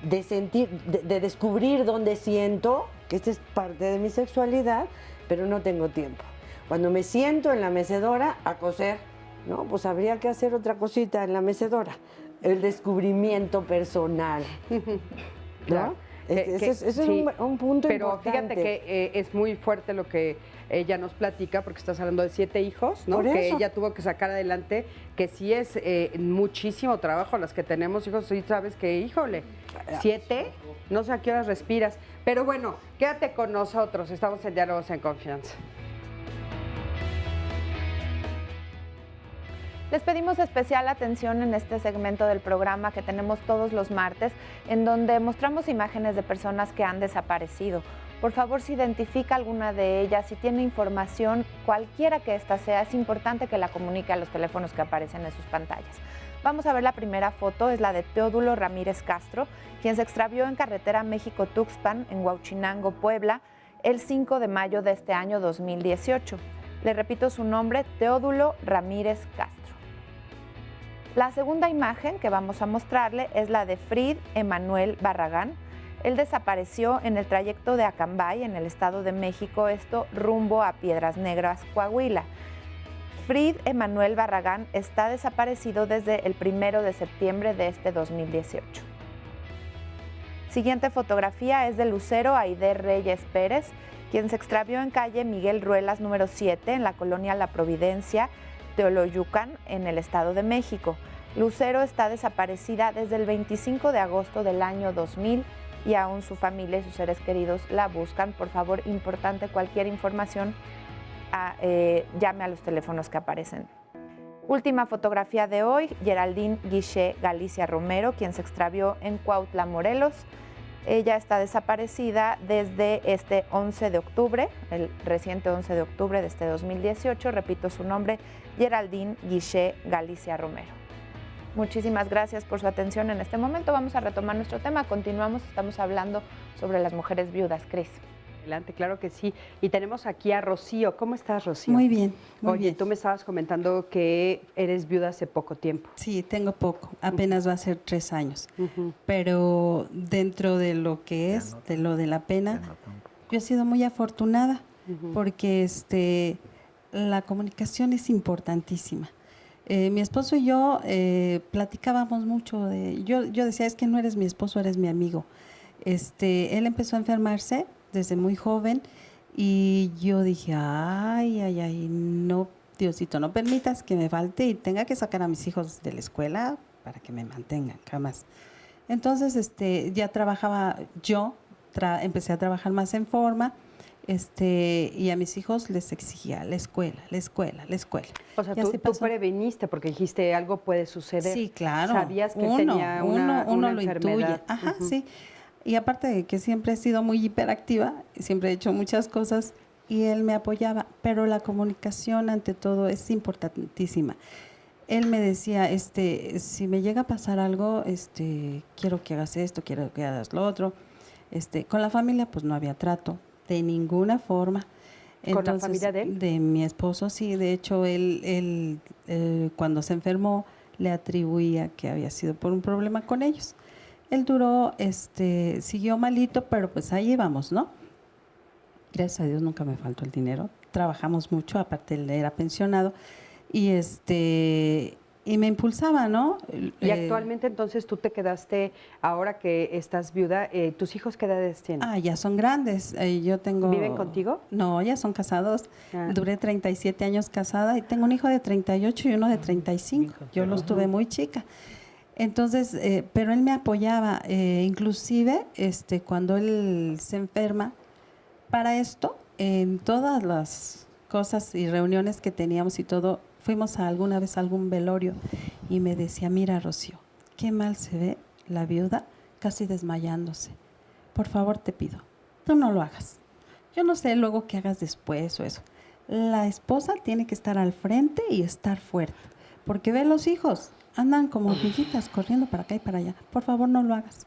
de sentir, de descubrir dónde siento, que esta es parte de mi sexualidad, pero no tengo tiempo. Cuando me siento en la mecedora a coser, no, pues habría que hacer otra cosita en la mecedora. El descubrimiento personal. ¿No? Ese es un punto pero importante. Fíjate que es muy fuerte lo que ella nos platica, porque estás hablando de 7 hijos, ¿no? Por Que eso. ella tuvo que sacar adelante, que sí es muchísimo trabajo. Las que tenemos hijos, sí sabes que, híjole, 7, no sé a qué horas respiras. Pero bueno, quédate con nosotros, estamos en Diálogos en Confianza. Les pedimos especial atención en este segmento del programa que tenemos todos los martes, en donde mostramos imágenes de personas que han desaparecido. Por favor, si identifica alguna de ellas, si tiene información, cualquiera que ésta sea, es importante que la comunique a los teléfonos que aparecen en sus pantallas. Vamos a ver la primera foto, es la de Teodulo Ramírez Castro, quien se extravió en carretera México-Tuxpan, en Huauchinango, Puebla, el 5 de mayo de este año 2018. Le repito su nombre, Teodulo Ramírez Castro. La segunda imagen que vamos a mostrarle es la de Frid Emanuel Barragán. Él desapareció en el trayecto de Acambay, en el Estado de México, esto rumbo a Piedras Negras, Coahuila. Frid Emanuel Barragán está desaparecido desde el 1 de septiembre de este 2018. Siguiente fotografía es de Lucero Aide Reyes Pérez, quien se extravió en calle Miguel Ruelas número 7 en la colonia La Providencia, Teoloyucan, en el Estado de México. Lucero está desaparecida desde el 25 de agosto del año 2000 y aún su familia y sus seres queridos la buscan. Por favor, importante, cualquier información, llame a los teléfonos que aparecen. Última fotografía de hoy, Geraldine Guiché Galicia Romero, quien se extravió en Cuautla, Morelos. Ella está desaparecida desde este 11 de octubre, el reciente 11 de octubre de este 2018. Repito su nombre, Geraldine Guiché Galicia Romero. Muchísimas gracias por su atención en este momento. Vamos a retomar nuestro tema. Continuamos, estamos hablando sobre las mujeres viudas. Cris. Adelante, claro que sí. Y tenemos aquí a Rocío. ¿Cómo estás, Rocío? Muy bien, muy Oye, bien. tú me estabas comentando que eres viuda hace poco tiempo. Sí, tengo poco, apenas va a ser 3 años. Pero dentro de lo que es, de lo de la pena, yo he sido muy afortunada porque la comunicación es importantísima. Mi esposo y yo platicábamos mucho yo decía, es que no eres mi esposo, eres mi amigo. Él empezó a enfermarse desde muy joven y yo dije, ay, no, Diosito, no permitas que me falte y tenga que sacar a mis hijos de la escuela para que me mantengan, jamás. Entonces, ya trabajaba yo, empecé a trabajar más en forma, y a mis hijos les exigía la escuela. O sea, tú preveniste porque dijiste algo puede suceder. Sí, claro. Sabías que tenía una lo enfermedad. intuye. Ajá, sí. Y aparte de que siempre he sido muy hiperactiva, siempre he hecho muchas cosas y él me apoyaba, pero la comunicación ante todo es importantísima. Él me decía, si me llega a pasar algo, quiero que hagas esto, quiero que hagas lo otro. Con la familia pues no había trato de ninguna forma. ¿Con la familia de él? De mi esposo, sí. De hecho, él cuando se enfermó le atribuía que había sido por un problema con ellos. Él duró, siguió malito, pero pues ahí íbamos, ¿no? Gracias a Dios nunca me faltó el dinero. Trabajamos mucho, aparte él era pensionado y y me impulsaba, ¿no? Y actualmente entonces tú te quedaste, ahora que estás viuda, ¿tus hijos qué edades tienen? Ya son grandes. Yo tengo. ¿Viven contigo? No, ya son casados. Duré 37 años casada y tengo un hijo de 38 y uno de 35. Yo los tuve muy chica. Entonces, pero él me apoyaba, inclusive cuando él se enferma, para esto, en todas las cosas y reuniones que teníamos y todo, fuimos alguna vez a algún velorio y me decía, mira Rocío, qué mal se ve la viuda casi desmayándose. Por favor te pido, tú no lo hagas. Yo no sé luego qué hagas después o eso. La esposa tiene que estar al frente y estar fuerte. porque ve los hijos, andan como hormiguitas corriendo para acá y para allá. Por favor, no lo hagas.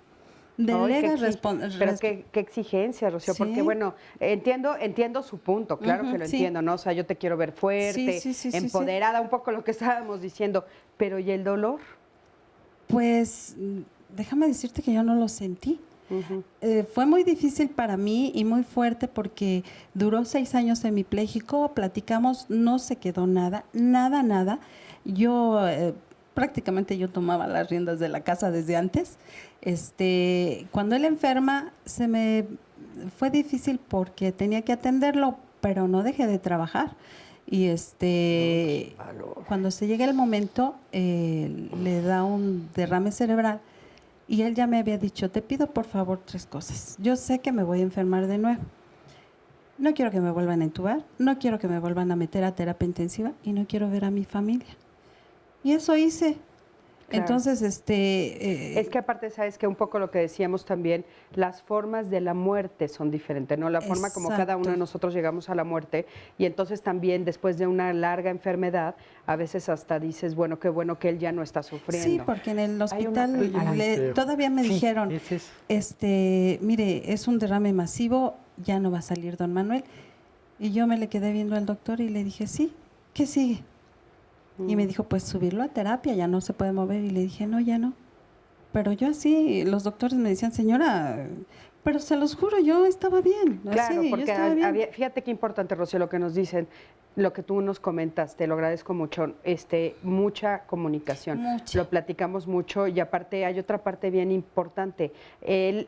Delega Pero qué exigencia, Rocío, Sí. porque bueno, entiendo su punto, claro que lo sí. entiendo, ¿no? O sea, yo te quiero ver fuerte, Sí, empoderada, un poco lo que estábamos diciendo, pero ¿y el dolor? Pues déjame decirte que yo no lo sentí. Fue muy difícil para mí y muy fuerte porque duró 6 años hemipléjico, platicamos, no se quedó nada. Yo prácticamente yo tomaba las riendas de la casa desde antes. Cuando él enferma fue difícil porque tenía que atenderlo, pero no dejé de trabajar. Y cuando se llega el momento, le da un derrame cerebral y él ya me había dicho, te pido por favor 3 cosas. Yo sé que me voy a enfermar de nuevo. No quiero que me vuelvan a intubar, no quiero que me vuelvan a meter a terapia intensiva y no quiero ver a mi familia. Y eso hice. Claro. Entonces, es que aparte, sabes que un poco lo que decíamos también, las formas de la muerte son diferentes, ¿no? La forma como cada uno de nosotros llegamos a la muerte y entonces también después de una larga enfermedad, a veces hasta dices, bueno que él ya no está sufriendo. Sí, porque en el hospital todavía me dijeron, mire, es un derrame masivo, ya no va a salir don Manuel. Y yo me le quedé viendo al doctor y le dije, sí, ¿qué sigue? Y me dijo, pues subirlo a terapia, ya no se puede mover. Y le dije, no, ya no. Pero yo así, los doctores me decían, señora, pero se los juro, yo estaba bien. Claro, así, porque fíjate qué importante, Rocío, lo que nos dicen, lo que tú nos comentas, te lo agradezco mucho, mucha comunicación. Lo platicamos mucho y aparte hay otra parte bien importante. Él,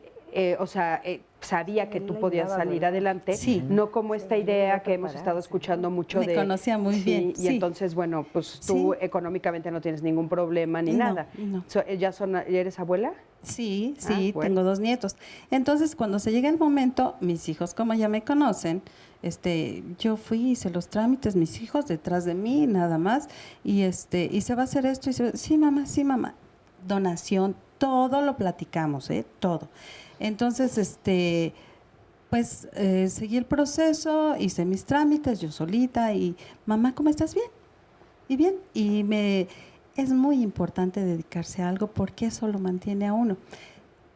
sabía que tú podías salir adelante, no como esta idea que hemos estado escuchando mucho Me conocía muy bien. Y entonces, bueno, pues tú económicamente no tienes ningún problema ni nada. No. ¿Ya ¿eres abuela? Sí, bueno. tengo 2 nietos. Entonces, cuando se llega el momento, mis hijos, como ya me conocen, yo fui, hice los trámites, mis hijos detrás de mí, nada más, y se va a hacer esto, sí, mamá, donación, todo lo platicamos, todo. Entonces, seguí el proceso, hice mis trámites, yo solita, y mamá, ¿cómo estás? Bien, y bien, es muy importante dedicarse a algo porque eso lo mantiene a uno.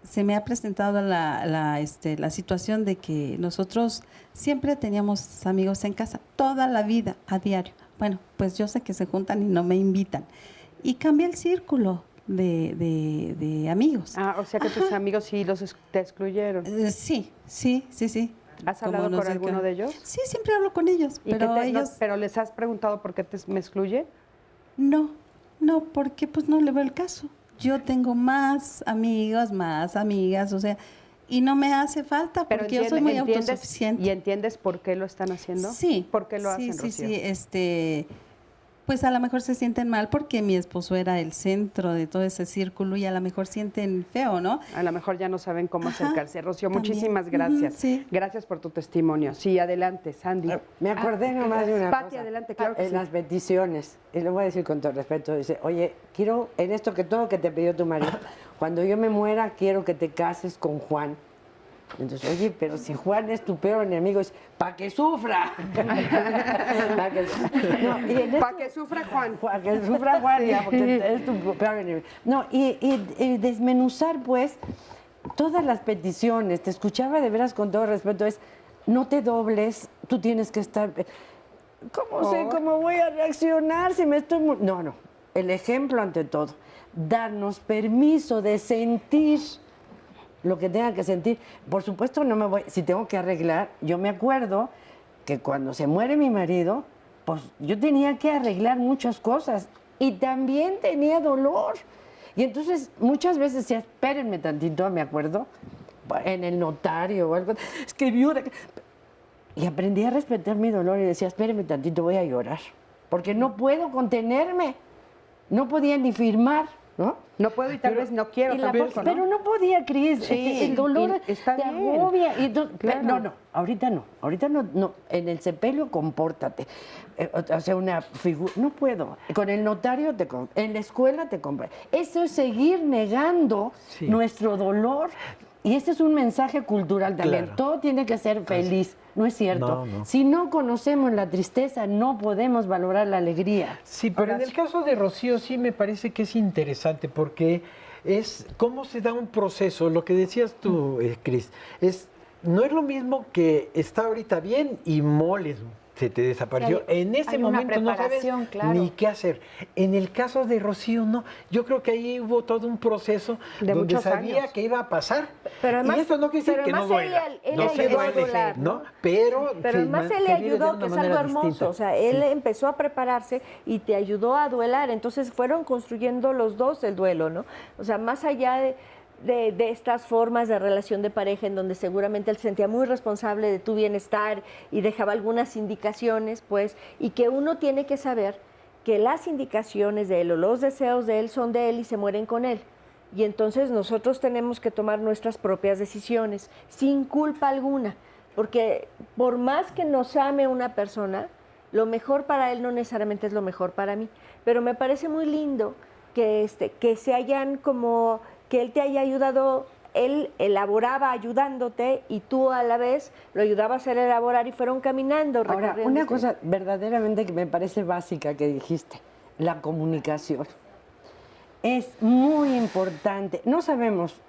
Se me ha presentado la situación de que nosotros siempre teníamos amigos en casa, toda la vida, a diario. Bueno, pues yo sé que se juntan y no me invitan. Y cambié el círculo de amigos. O sea que tus amigos sí te excluyeron. Sí. ¿Has hablado con alguno de ellos? Sí, siempre hablo con ellos. Pero ¿Pero les has preguntado por qué me excluyen? No, porque pues no le veo el caso. Yo tengo más amigos, más amigas, o sea, y no me hace falta porque yo soy muy autosuficiente. ¿Y entiendes por qué lo están haciendo? Sí. ¿Por qué lo hacen, Rocío? Sí, pues a lo mejor se sienten mal porque mi esposo era el centro de todo ese círculo y a lo mejor sienten feo, ¿no? A lo mejor ya no saben cómo acercarse. Rocío, muchísimas gracias. Gracias por tu testimonio. Sí, adelante, Sandy. Me acordé nomás de una Pati, cosa. adelante, claro que en las peticiones, y lo voy a decir con todo respeto, dice, oye, quiero, en esto que todo que te pidió tu marido, cuando yo me muera quiero que te cases con Juan. Entonces, oye, pero si Juan es tu peor enemigo, es para que sufra. Para que sufra Juan. Para que sufra Juan, ya, porque es tu peor enemigo. No, y desmenuzar, pues, todas las peticiones. Te escuchaba de veras con todo respeto, es, no te dobles, tú tienes que estar... ¿Cómo sé cómo voy a reaccionar si me estoy... No, el ejemplo ante todo. Darnos permiso de sentir lo que tenga que sentir. Por supuesto, no me voy, si tengo que arreglar, yo me acuerdo que cuando se muere mi marido, pues yo tenía que arreglar muchas cosas y también tenía dolor. Y entonces muchas veces decía, espérenme tantito, me acuerdo, en el notario o algo, es que viuda. Y aprendí a respetar mi dolor y decía, espérenme tantito, voy a llorar, porque no puedo contenerme, no podía ni firmar. No puedo y tal vez no quiero tampoco, ¿no? Pero no podía, Cris. El dolor te agobia. No, ahorita no. En el sepelio, compórtate. O sea, una figura. No puedo. Con el notario, en la escuela te compras. Eso es seguir negando nuestro dolor. Y este es un mensaje cultural también. Claro. Todo tiene que ser feliz, ¿no es cierto? No. Si no conocemos la tristeza, no podemos valorar la alegría. Sí, pero en el caso de Rocío sí me parece que es interesante porque es cómo se da un proceso. Lo que decías tú, Cris, no es lo mismo que está ahorita bien y moles, se te desapareció. Sí, en ese hay una momento no sabes preparación, claro. ni qué hacer. En el caso de Rocío, no. Yo creo que ahí hubo todo un proceso De donde muchos sabía años. que iba a pasar. Pero además- y eso no quiere decir pero que no además duela. él No le se ayudó a duele, volar, ¿no? Pero además él le se vive de ayudó, una que es manera algo hermoso. distinta. O sea, él Sí. empezó a prepararse y te ayudó a duelar. Entonces fueron construyendo los dos el duelo, ¿no? O sea, más allá de estas formas de relación de pareja en donde seguramente él se sentía muy responsable de tu bienestar y dejaba algunas indicaciones, pues, y que uno tiene que saber que las indicaciones de él o los deseos de él son de él y se mueren con él. Y entonces nosotros tenemos que tomar nuestras propias decisiones sin culpa alguna, porque por más que nos ame una persona, lo mejor para él no necesariamente es lo mejor para mí. Pero me parece muy lindo que se hayan como que él te haya ayudado, él elaboraba ayudándote y tú a la vez lo ayudabas a él elaborar y fueron caminando. Ahora, recorriendo una este- cosa verdaderamente que me parece básica que dijiste, la comunicación. Es muy importante. No sabemos,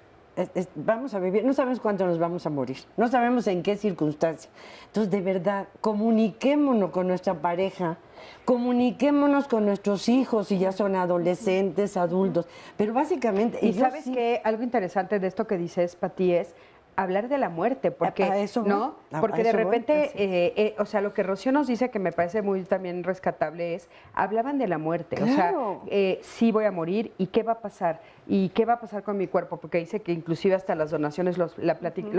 vamos a vivir, no sabemos cuánto nos vamos a morir, no sabemos en qué circunstancia. Entonces, de verdad, comuniquémonos con nuestra pareja, comuniquémonos con nuestros hijos si ya son adolescentes, adultos, pero básicamente... Y yo sabes sí- que algo interesante de esto que dices, Pati, es hablar de la muerte, porque A eso voy, no, a porque de eso voy, repente, o sea, lo que Rocío nos dice que me parece muy también rescatable es hablaban de la muerte, Claro. o sea, sí voy a morir y qué va a pasar y qué va a pasar con mi cuerpo, porque dice que inclusive hasta las donaciones lo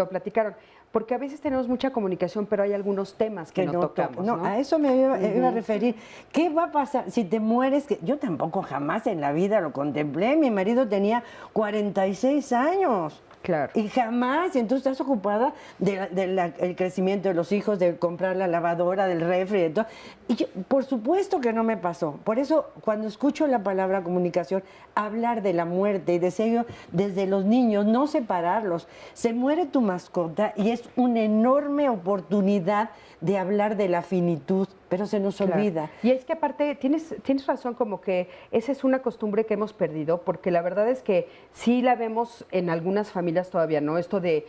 platicaron, porque a veces tenemos mucha comunicación, pero hay algunos temas que no tocamos, No, ¿no? a eso me iba a referir. ¿Qué va a pasar si te mueres? Que yo tampoco jamás en la vida lo contemplé. Mi marido tenía 46 años. Claro. Y jamás, y entonces estás ocupada del crecimiento de los hijos, de comprar la lavadora, del refri, de todo. Y yo, por supuesto que no me pasó. Por eso, cuando escucho la palabra comunicación, hablar de la muerte, y decía yo, desde los niños, no separarlos. Se muere tu mascota y es una enorme oportunidad de hablar de la finitud, pero se nos Claro. olvida. Y es que aparte, tienes razón, como que esa es una costumbre que hemos perdido, porque la verdad es que sí la vemos en algunas familias todavía, ¿no? Esto de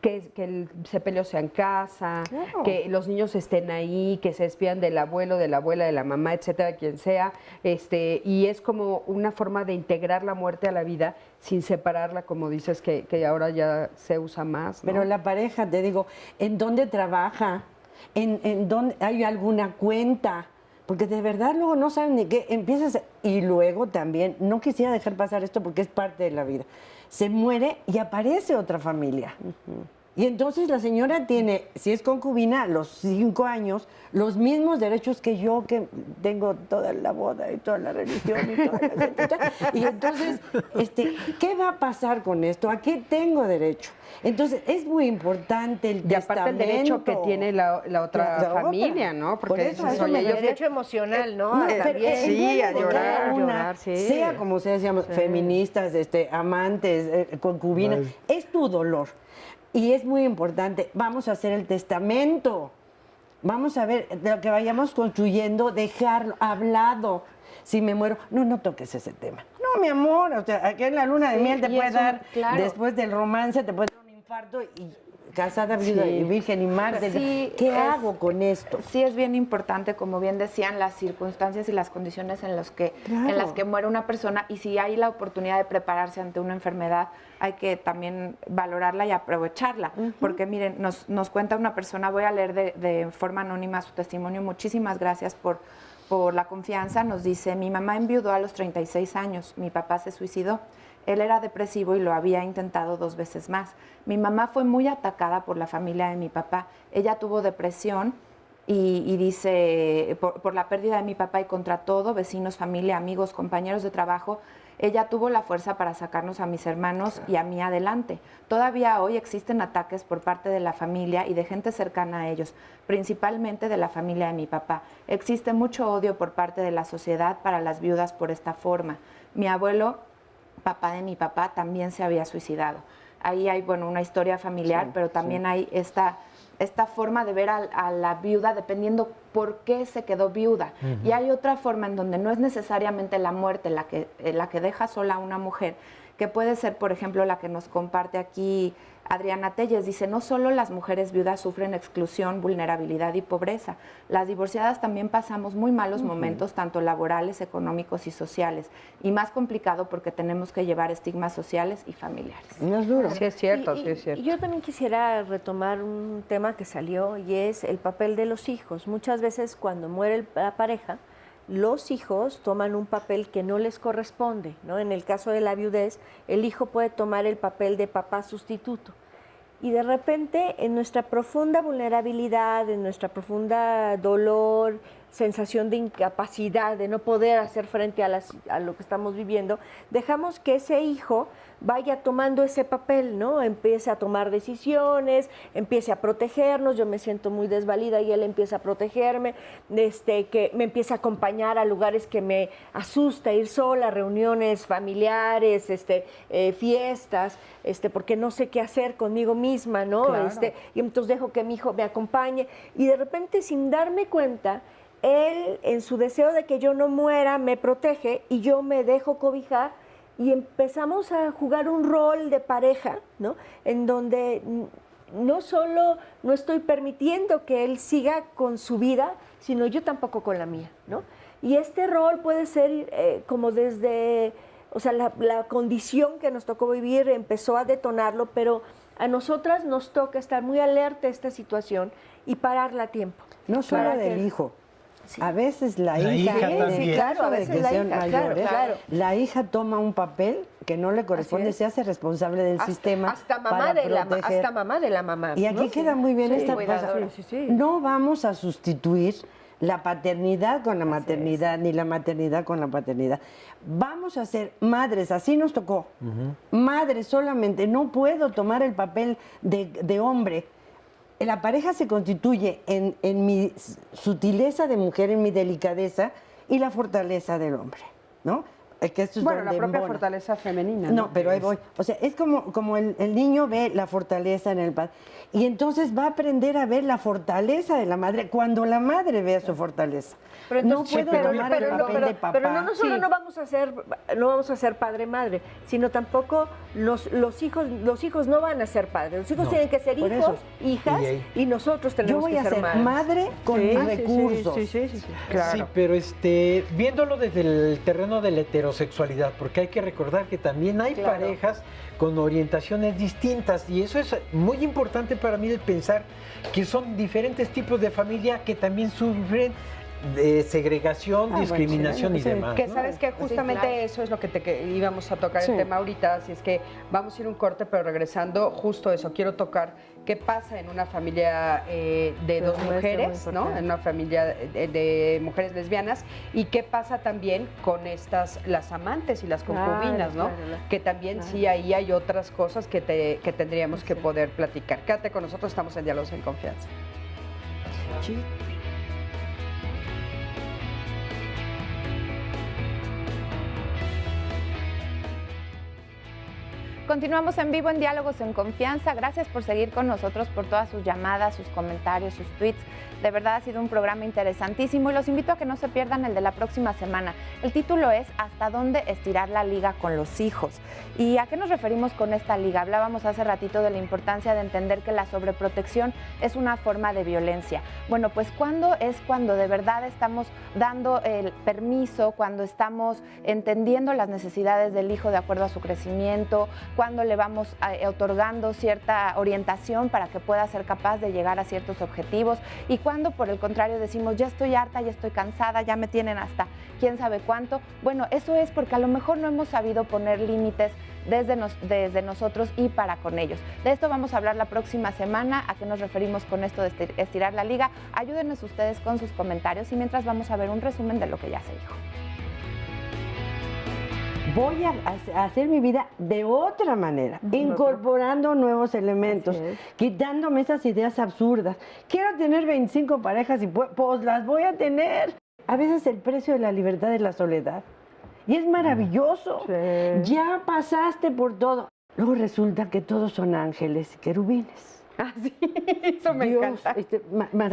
que el sepelio sea en casa, Claro. que los niños estén ahí, que se despidan del abuelo, de la abuela, de la mamá, etcétera, quien sea, y es como una forma de integrar la muerte a la vida sin separarla, como dices, que ahora ya se usa más, ¿no? Pero la pareja, te digo, ¿en dónde trabaja? ¿En dónde hay alguna cuenta? Porque de verdad luego no saben ni qué empiezas. Y luego también, no quisiera dejar pasar esto porque es parte de la vida. Se muere y aparece otra familia. Y entonces la señora tiene, si es concubina, a los 5 años, los mismos derechos que yo, que tengo toda la boda y toda la religión y toda la... Y entonces, ¿qué va a pasar con esto? ¿A qué tengo derecho? Entonces, es muy importante el Y aparte el derecho que testamento. tiene la otra La familia, otra. ¿no? Por Porque eso, dices, a eso oye, me yo refiero. derecho emocional, ¿no? No, También. pero el Sí, duelo a de llorar, cada una, llorar, sí. sea como sea, se llama, feministas, amantes, concubinas, es tu dolor. Y es muy importante, vamos a hacer el testamento, vamos a ver, de lo que vayamos construyendo, dejarlo hablado. Si me muero, no toques ese tema. No, mi amor, o sea, aquí en la luna de Sí, miel te y puede es un- dar, claro. después del romance, te puede dar un infarto y casada, viuda y virgen y Marte. Sí, ¿Qué es- hago con esto? Sí, es bien importante, como bien decían, las circunstancias y las condiciones en las que muere una persona, y si hay la oportunidad de prepararse ante una enfermedad, hay que también valorarla y aprovecharla. Porque miren, nos cuenta una persona, voy a leer de forma anónima su testimonio. Muchísimas gracias por la confianza. Nos dice: mi mamá enviudó a los 36 años, mi papá se suicidó. Él era depresivo y lo había intentado 2 veces más. Mi mamá fue muy atacada por la familia de mi papá. Ella tuvo depresión y dice, por la pérdida de mi papá y contra todo, vecinos, familia, amigos, compañeros de trabajo, ella tuvo la fuerza para sacarnos a mis hermanos y a mí adelante. Todavía hoy existen ataques por parte de la familia y de gente cercana a ellos, principalmente de la familia de mi papá. Existe mucho odio por parte de la sociedad para las viudas por esta forma. Mi abuelo, papá de mi papá, también se había suicidado. ahí hay, bueno, una historia familiar, Sí, pero también sí. hay esta forma de ver a la viuda dependiendo por qué se quedó viuda. Ujú. Y hay otra forma en donde no es necesariamente la muerte la que deja sola a una mujer, que puede ser, por ejemplo, la que nos comparte aquí Adriana Telles. Dice, no solo las mujeres viudas sufren exclusión, vulnerabilidad y pobreza, las divorciadas también pasamos muy malos momentos, tanto laborales, económicos y sociales, y más complicado porque tenemos que llevar estigmas sociales y familiares. No es duro. Sí, es cierto, Y- sí, es cierto. y yo también quisiera retomar un tema que salió y es el papel de los hijos. Muchas veces cuando muere la pareja, los hijos toman un papel que no les corresponde, ¿no? En el caso de la viudez, el hijo puede tomar el papel de papá sustituto. Y de repente, en nuestra profunda vulnerabilidad, en nuestra profunda dolor, sensación de incapacidad, de no poder hacer frente a lo que estamos viviendo, dejamos que ese hijo vaya tomando ese papel, ¿no? Empiece a tomar decisiones, empiece a protegernos, yo me siento muy desvalida y él empieza a protegerme, que me empieza a acompañar a lugares que me asusta ir sola, reuniones familiares, fiestas, porque no sé qué hacer conmigo misma, ¿no? Claro. Y entonces dejo que mi hijo me acompañe y de repente sin darme cuenta, él en su deseo de que yo no muera me protege y yo me dejo cobijar y empezamos a jugar un rol de pareja, ¿no? En donde no solo no estoy permitiendo que él siga con su vida, sino yo tampoco con la mía, ¿no? Y este rol puede ser como desde, o sea, la condición que nos tocó vivir empezó a detonarlo, pero a nosotras nos toca estar muy alerta a esta situación y pararla a tiempo. No solo Para del que- hijo. A veces la La hija, hija en también. el Claro, caso a de veces que la sean hija, claro, mayores, claro. la hija toma un papel que no le corresponde, Así es. se hace responsable del sistema. Hasta mamá para de proteger. hasta mamá de la mamá. Y aquí ¿no? queda muy bien Sí, esta cosa. cuidadora. Sí, sí, sí. No vamos a sustituir la paternidad con la maternidad, ni la maternidad con la paternidad. Vamos a ser madres, así nos tocó. Madres solamente, no puedo tomar el papel de hombre. La pareja se constituye en mi sutileza de mujer, en mi delicadeza y la fortaleza del hombre, ¿no? Es que esto es Bueno, la donde propia embona. fortaleza femenina. No, pero ahí voy. O sea, es como el niño ve la fortaleza en el padre. Y entonces va a aprender a ver la fortaleza de la madre cuando la madre vea su fortaleza. Pero no entonces, puedo tomar el papel de papá. pero no solo no vamos a ser padre madre, sino tampoco los hijos no van a ser padres. Los hijos No, tienen que ser por hijos, eso. hijas, y nosotros Yo tenemos voy que a ser ser madres. madre con Sí, mis sí, recursos. sí, Claro. Sí, pero viéndolo desde el terreno de la heterosexualidad, porque hay que recordar que también hay Claro. parejas con orientaciones distintas y eso es muy importante para mí el pensar que son diferentes tipos de familia que también sufren de segregación, discriminación y demás. Que ¿no? sabes que justamente eso es lo que íbamos a tocar Sí. el tema ahorita, así es que vamos a ir un corte, pero regresando, justo eso, quiero tocar qué pasa en una familia de dos Muy mujeres, ¿no? importante. En una familia de mujeres lesbianas, y qué pasa también con las amantes y las Claro, concubinas, ¿no? claro, Que también claro. sí, ahí hay otras cosas que tendríamos que poder platicar. Quédate con nosotros, estamos en Diálogos en Confianza. Continuamos en vivo en Diálogos en Confianza. Gracias por seguir con nosotros, por todas sus llamadas, sus comentarios, sus tweets. De verdad ha sido un programa interesantísimo y los invito a que no se pierdan el de la próxima semana. El título es ¿Hasta dónde estirar la liga con los hijos? ¿Y a qué nos referimos con esta liga? Hablábamos hace ratito de la importancia de entender que la sobreprotección es una forma de violencia. Bueno, pues ¿cuándo es cuando de verdad estamos dando el permiso, cuando estamos entendiendo las necesidades del hijo de acuerdo a su crecimiento, cuando le vamos otorgando cierta orientación para que pueda ser capaz de llegar a ciertos objetivos y cuando por el contrario decimos ya estoy harta, ya estoy cansada, ya me tienen hasta quién sabe cuánto? Bueno, eso es porque a lo mejor no hemos sabido poner límites desde nosotros y para con ellos. De esto vamos a hablar la próxima semana. ¿A qué nos referimos con esto de estirar la liga? Ayúdenos ustedes con sus comentarios y mientras vamos a ver un resumen de lo que ya se dijo. Voy a hacer mi vida de otra manera, incorporando nuevos elementos, quitándome esas ideas absurdas. Quiero tener 25 parejas y pues las voy a tener. A veces el precio de la libertad es la soledad. Y es maravilloso. Ya pasaste por todo. Luego resulta que todos son ángeles y querubines. Ah, sí, eso me encanta.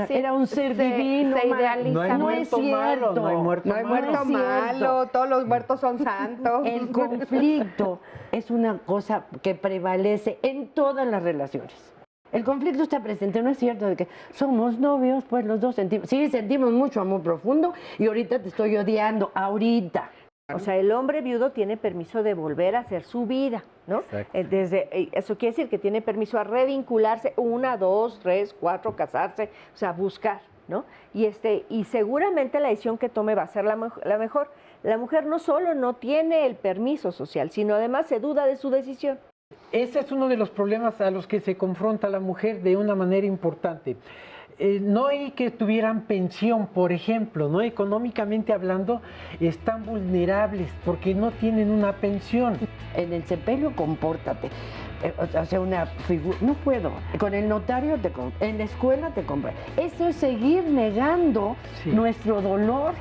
Sí, era un ser divino. Se idealiza. No es cierto. No hay muerto No hay muerto malo, todos los muertos son santos. El conflicto es una cosa que prevalece en todas las relaciones. El conflicto está presente, no es cierto de que somos novios, pues los dos sentimos mucho amor profundo y ahorita te estoy odiando, ahorita. O sea, el hombre viudo tiene permiso de volver a hacer su vida, ¿no? Eso quiere decir que tiene permiso a revincularse 1, 2, 3, 4, casarse, o sea, buscar, ¿no? Y seguramente la decisión que tome va a ser la mejor. La mujer no solo no tiene el permiso social, sino además se duda de su decisión. Ese es uno de los problemas a los que se confronta la mujer de una manera importante. No hay que tuvieran pensión, por ejemplo, ¿no? Económicamente hablando, están vulnerables porque no tienen una pensión. En el sepelio, compórtate. O sea, una figura. No puedo. Con el notario en la escuela te compras. Eso es seguir negando nuestro dolor.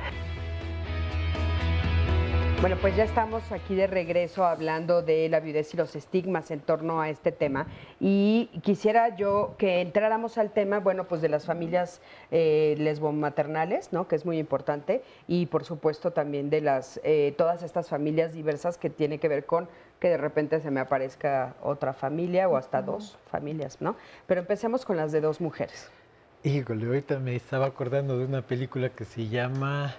Bueno, pues ya estamos aquí de regreso hablando de la viudez y los estigmas en torno a este tema y quisiera yo que entráramos al tema, bueno, pues de las familias lesbomaternales, ¿no? Que es muy importante y por supuesto también de las todas estas familias diversas que tiene que ver con que de repente se me aparezca otra familia o hasta dos familias, ¿no? Pero empecemos con las de dos mujeres. Híjole, ahorita me estaba acordando de una película que se llama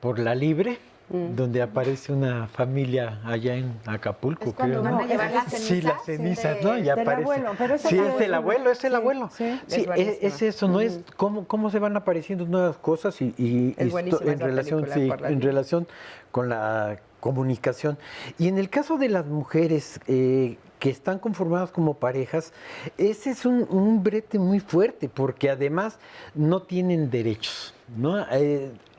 Por la Libre, donde aparece una familia allá en Acapulco, creo. Van a llevar las cenizas. Sí, las cenizas, ¿no? Y aparece. Abuelo, pero sí, es el abuelo, es el abuelo. Sí, sí, es eso, ¿no? Es cómo se van apareciendo nuevas cosas y en relación con la comunicación. Y en el caso de las mujeres que están conformadas como parejas, ese es un brete muy fuerte, porque además no tienen derechos, ¿no?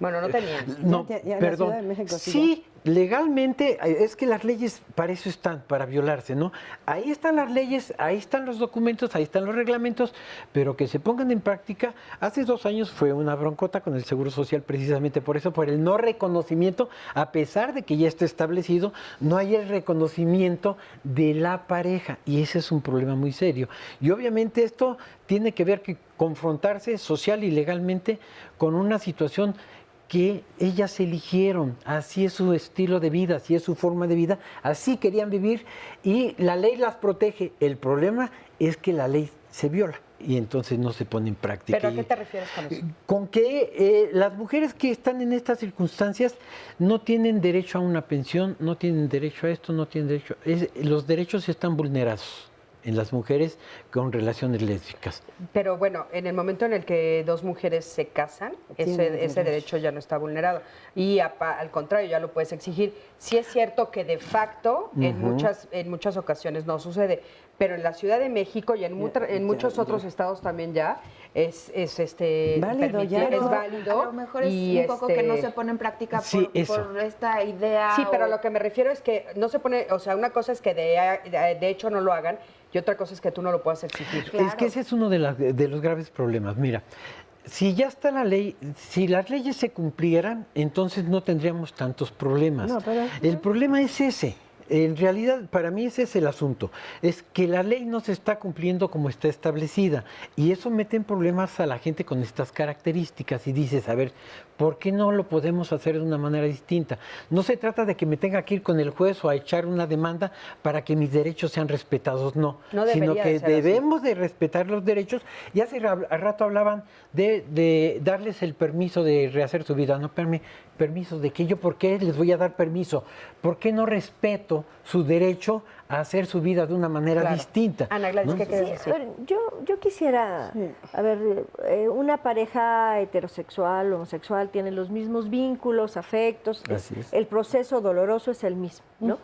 Bueno, no tenían. No, perdón. Sí, legalmente, es que las leyes para eso están, para violarse, ¿no? Ahí están las leyes, ahí están los documentos, ahí están los reglamentos, pero que se pongan en práctica. Hace 2 años fue una broncota con el Seguro Social precisamente por eso, por el no reconocimiento, a pesar de que ya está establecido, no hay el reconocimiento de la pareja y ese es un problema muy serio. Y obviamente esto tiene que ver que confrontarse social y legalmente con una situación que ellas eligieron, así es su estilo de vida, así es su forma de vida, así querían vivir y la ley las protege. El problema es que la ley se viola y entonces no se pone en práctica. ¿Pero a qué te refieres con eso? Con que las mujeres que están en estas circunstancias no tienen derecho a una pensión, no tienen derecho a esto, no tienen derecho... los derechos están vulnerados en las mujeres con relaciones lésbicas. Pero bueno, en el momento en el que dos mujeres se casan, ese derecho ya no está vulnerado. Y al contrario, ya lo puedes exigir. Sí es cierto que de facto en muchas ocasiones no sucede, pero en la Ciudad de México y en muchos otros estados también ya es válido, es válido. A lo mejor es un poco que no se pone en práctica por esta idea. Sí, pero a lo que me refiero es que no se pone, o sea, una cosa es que de hecho no lo hagan y otra cosa es que tú no lo puedas exigir. Claro. Es que ese es uno de los graves problemas. Mira, si ya está la ley, si las leyes se cumplieran, entonces no tendríamos tantos problemas. El problema es ese. En realidad, para mí ese es el asunto, es que la ley no se está cumpliendo como está establecida y eso mete en problemas a la gente con estas características y dices, a ver, ¿por qué no lo podemos hacer de una manera distinta? No se trata de que me tenga que ir con el juez o a echar una demanda para que mis derechos sean respetados, no sino que debemos de respetar los derechos. Y hace rato hablaban de darles el permiso de rehacer su vida, no permiso de que yo, ¿por qué les voy a dar permiso? ¿Por qué no respeto su derecho a hacer su vida de una manera distinta? Ana Gladys, ¿qué quieres decir? Yo quisiera, a ver, una pareja heterosexual, homosexual, tienen los mismos vínculos, afectos, el proceso doloroso es el mismo, ¿no?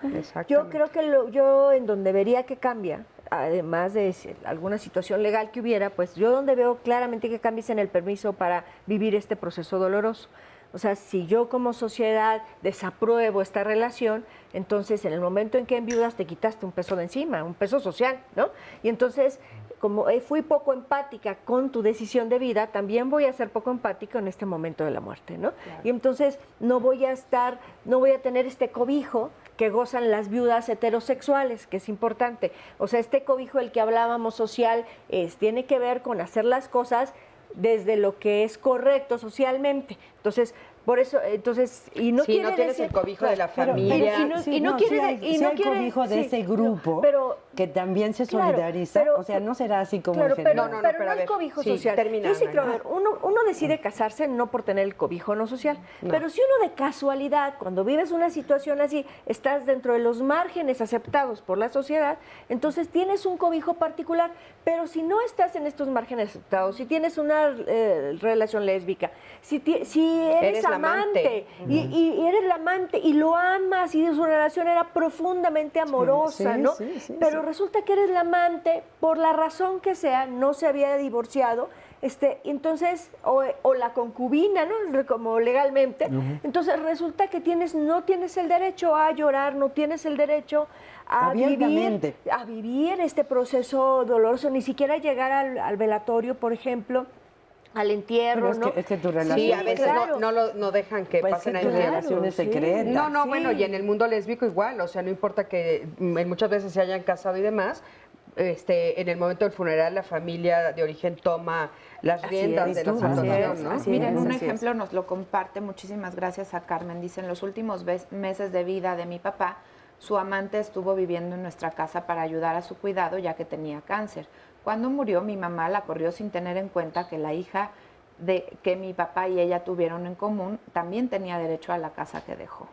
Yo creo que yo en donde vería que cambia, además de alguna situación legal que hubiera, pues yo donde veo claramente que cambia es en el permiso para vivir este proceso doloroso. O sea, si yo como sociedad desapruebo esta relación, entonces en el momento en que enviudas te quitaste un peso de encima, un peso social, ¿no? Y entonces, como fui poco empática con tu decisión de vida, también voy a ser poco empática en este momento de la muerte, ¿no? Claro. Y entonces no voy a tener este cobijo que gozan las viudas heterosexuales, que es importante. O sea, este cobijo del que hablábamos social tiene que ver con hacer las cosas desde lo que es correcto socialmente. Entonces, por eso, y no quiere no tienes decir, el cobijo de la familia. No quiere hay cobijo de ese grupo que también se solidariza, o sea, no será así como en general. Pero no hay cobijo social. Yo sí creo, a ver, uno decide casarse no por tener el cobijo no social, pero si uno de casualidad, cuando vives una situación así, estás dentro de los márgenes aceptados por la sociedad, entonces tienes un cobijo particular, pero si no estás en estos márgenes aceptados, si tienes una relación lésbica, si eres amante y eres la amante y lo amas y su relación era profundamente amorosa, ¿no? Pero resulta que eres la amante, por la razón que sea, no se había divorciado, entonces, o la concubina, ¿no? Como legalmente, entonces resulta que no tienes el derecho a llorar, no tienes el derecho a vivir este proceso doloroso, ni siquiera llegar al velatorio, por ejemplo, al entierro, ¿no? Es que tu relación... Sí, a veces no dejan que pasen a relaciones secretas. No, bueno, y en el mundo lésbico igual, o sea, no importa que muchas veces se hayan casado y demás, en el momento del funeral la familia de origen toma las riendas de la situación, ¿no? Miren, un ejemplo nos lo comparte, muchísimas gracias a Carmen, dice, en los últimos meses de vida de mi papá, su amante estuvo viviendo en nuestra casa para ayudar a su cuidado ya que tenía cáncer. Cuando murió, mi mamá la corrió sin tener en cuenta que la hija que mi papá y ella tuvieron en común también tenía derecho a la casa que dejó.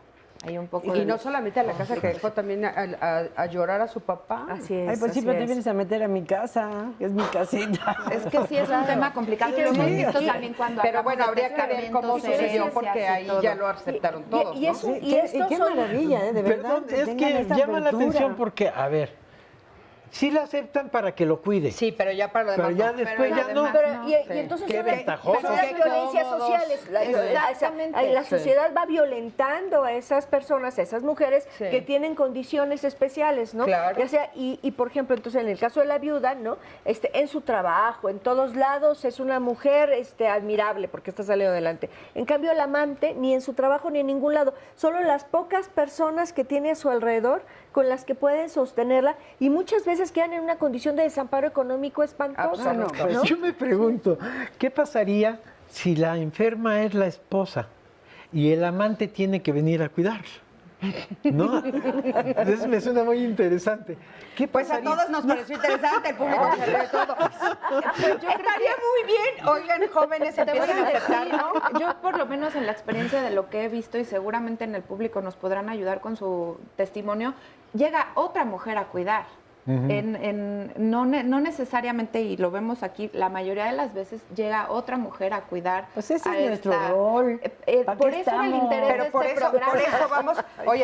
Hay un poco y no solamente a la casa que dejó, también a llorar a su papá. Así es. Ay, pues sí, pero te vienes a meter a mi casa, que es mi casita. Es que sí es un tema complicado. Lo hemos visto también cuando pero bueno, habría que ver cómo sucedió, porque ahí ya lo aceptaron todos, ¿no? Qué maravilla, de verdad. Perdón, es que llama la atención porque, a ver, sí la aceptan para que lo cuide. Sí, pero ya para lo demás. Pero ya después ya no. Y entonces qué ventajoso. son las violencias sociales. La sociedad va violentando a esas personas, a esas mujeres que tienen condiciones especiales, ¿no? Claro. Ya sea, y por ejemplo, entonces en el caso de la viuda, ¿no? En su trabajo, en todos lados, es una mujer admirable porque está saliendo adelante. En cambio, el amante, ni en su trabajo ni en ningún lado. Solo las pocas personas que tiene a su alrededor con las que pueden sostenerla y muchas veces quedan en una condición de desamparo económico espantosa. ¿No? Yo me pregunto, ¿qué pasaría si la enferma es la esposa y el amante tiene que venir a cuidar? ¿No? Entonces me suena muy interesante. ¿Qué pasaría? Pues a todos nos pareció interesante, el público se ríe todo. Pues yo estaría muy bien. Oigan, jóvenes, empiezan a aceptar, ¿no? Yo por lo menos en la experiencia de lo que he visto y seguramente en el público nos podrán ayudar con su testimonio, llega otra mujer a cuidar. No necesariamente, y lo vemos aquí, la mayoría de las veces llega otra mujer a cuidar. Pues ese es nuestro rol. Por eso el interés pero de por este eso, programa. por eso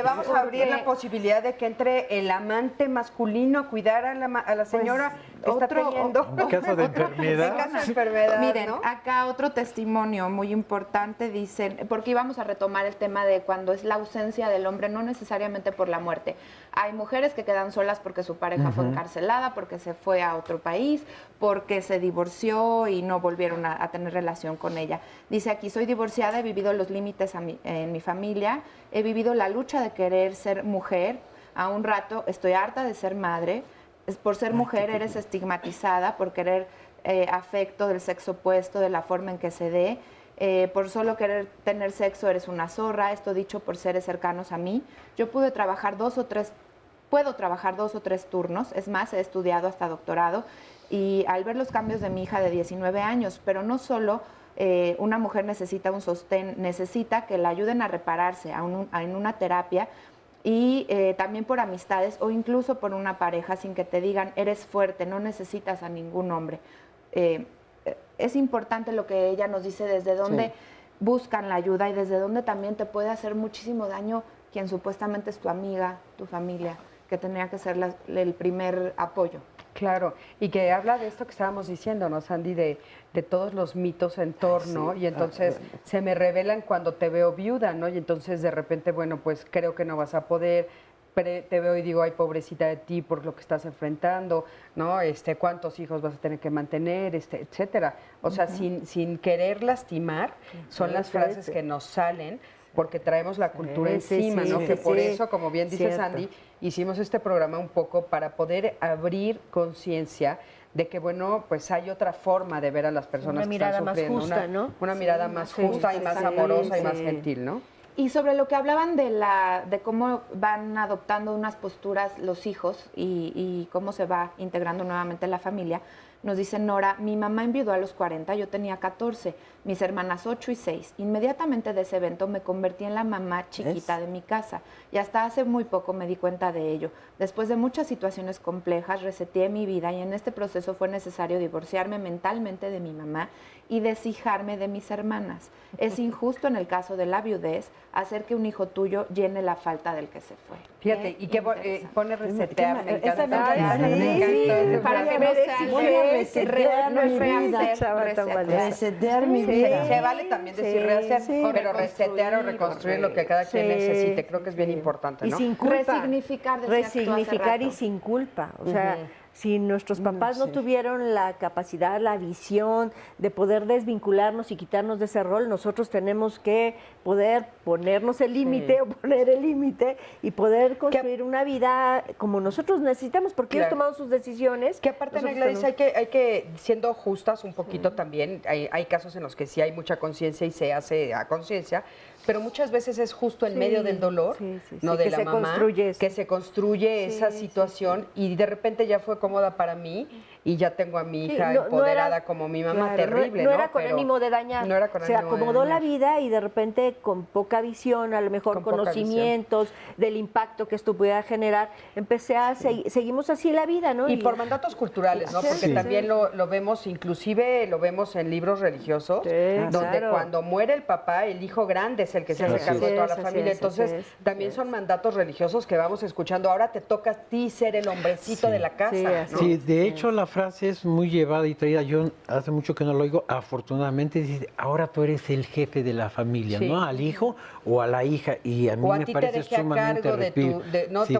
vamos a abrir la posibilidad de que entre el amante masculino a cuidar a la señora que está teniendo. En caso de enfermedad. En caso de enfermedad, Miren, ¿no? acá otro testimonio muy importante, dicen, porque íbamos a retomar el tema de cuando es la ausencia del hombre, no necesariamente por la muerte. Hay mujeres que quedan solas porque su pareja fue encarcelada, porque se fue a otro país, porque se divorció y no volvieron a tener relación con ella. Dice aquí, soy divorciada, he vivido los límites en mi familia, he vivido la lucha de querer ser mujer, a un rato estoy harta de ser madre, por ser mujer eres estigmatizada, por querer afecto del sexo opuesto, de la forma en que se dé. Por solo querer tener sexo eres una zorra, esto dicho por seres cercanos a mí. Yo puedo trabajar 2 o 3 turnos, es más, he estudiado hasta doctorado, y al ver los cambios de mi hija de 19 años, pero no solo una mujer necesita un sostén, necesita que la ayuden a repararse en una terapia, y también por amistades o incluso por una pareja, sin que te digan, eres fuerte, no necesitas a ningún hombre. Es importante lo que ella nos dice, desde dónde buscan la ayuda y desde dónde también te puede hacer muchísimo daño quien supuestamente es tu amiga, tu familia, que tendría que ser el primer apoyo. Claro, y que habla de esto que estábamos diciendo, ¿no, Sandy? De todos los mitos en torno, y entonces se me revelan cuando te veo viuda, ¿no? Y entonces de repente, bueno, pues creo que no vas a poder, te veo y digo, ay, pobrecita de ti por lo que estás enfrentando, ¿no? ¿Cuántos hijos vas a tener que mantener, etcétera? O sea, sin querer lastimar, son las frases que nos salen porque traemos la cultura encima, ¿no? Que por eso, como bien dice Sandy, hicimos este programa un poco para poder abrir conciencia de que, bueno, pues hay otra forma de ver a las personas que están sufriendo. Una mirada más justa, ¿no? Una mirada más justa y más amorosa y más gentil, ¿no? Y sobre lo que hablaban de cómo van adoptando unas posturas los hijos y cómo se va integrando nuevamente la familia, nos dice Nora, mi mamá enviudó a los 40, yo tenía 14, mis hermanas 8 y 6. Inmediatamente de ese evento me convertí en la mamá chiquita de mi casa y hasta hace muy poco me di cuenta de ello. Después de muchas situaciones complejas, reseteé mi vida y en este proceso fue necesario divorciarme mentalmente de mi mamá y deshijarme de mis hermanas. Es injusto en el caso de la viudez hacer que un hijo tuyo llene la falta del que se fue. Fíjate, y que pone resetear, me encanta. Para que no resetear mi vida. Se vale también decir rehacer, pero resetear o reconstruir lo que cada quien necesite. Creo que es bien importante, ¿no? Y sin culpa. Resignificar y sin culpa. O sea, si nuestros papás no tuvieron la capacidad, la visión de poder desvincularnos y quitarnos de ese rol, nosotros tenemos que poder ponernos el límite o poner el límite y poder construir una vida como nosotros necesitamos, porque ellos tomaron sus decisiones. Que aparte, Ana Gladys, hay que, siendo justas un poquito también, hay casos en los que sí hay mucha conciencia y se hace a conciencia, pero muchas veces es justo en medio del dolor, no de la mamá, que se construye esa situación y de repente ya fue cómoda para mí y ya tengo a mi hija empoderada como mi mamá, terrible, ¿no? No era con ánimo de dañar, se acomodó la vida y de repente con poca visión, a lo mejor conocimientos del impacto que esto pudiera generar, empecé a seguimos así la vida, ¿no? Y por mandatos culturales, ¿no? Porque también lo vemos, inclusive lo vemos en libros religiosos, donde cuando muere el papá, el hijo grande es el que se hace cargo de toda la familia. Entonces, también son mandatos religiosos que vamos escuchando. Ahora te toca a ti ser el hombrecito de la casa, ¿no? Sí, de hecho la frase es muy llevada y traída. Yo hace mucho que no lo oigo. Afortunadamente dice, ahora tú eres el jefe de la familia, ¿no? Al hijo o a la hija. Y a mí me parece sumamente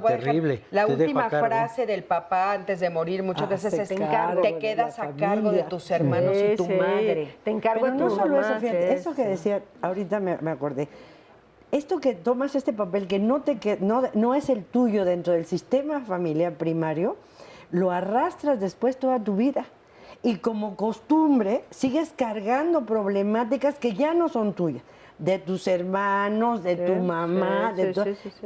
terrible. La última frase del papá antes de morir muchas veces es: te quedas a cargo de tus hermanos y tu madre. Te encargo de tu no solo eso, fíjate, eso que decía, ahorita me acordé. Esto que tomas este papel que no es el tuyo dentro del sistema familiar primario, lo arrastras después toda tu vida. Y como costumbre, sigues cargando problemáticas que ya no son tuyas. De tus hermanos, de tu mamá,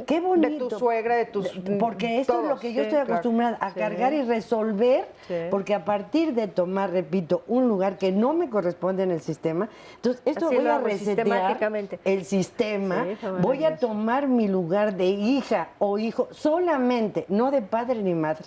qué bonito. De tu suegra, de tus... Porque esto es lo que yo estoy acostumbrada a cargar y resolver, porque a partir de tomar, repito, un lugar que no me corresponde en el sistema, entonces esto voy a resetear el sistema, voy a tomar mi lugar de hija o hijo solamente, no de padre ni madre.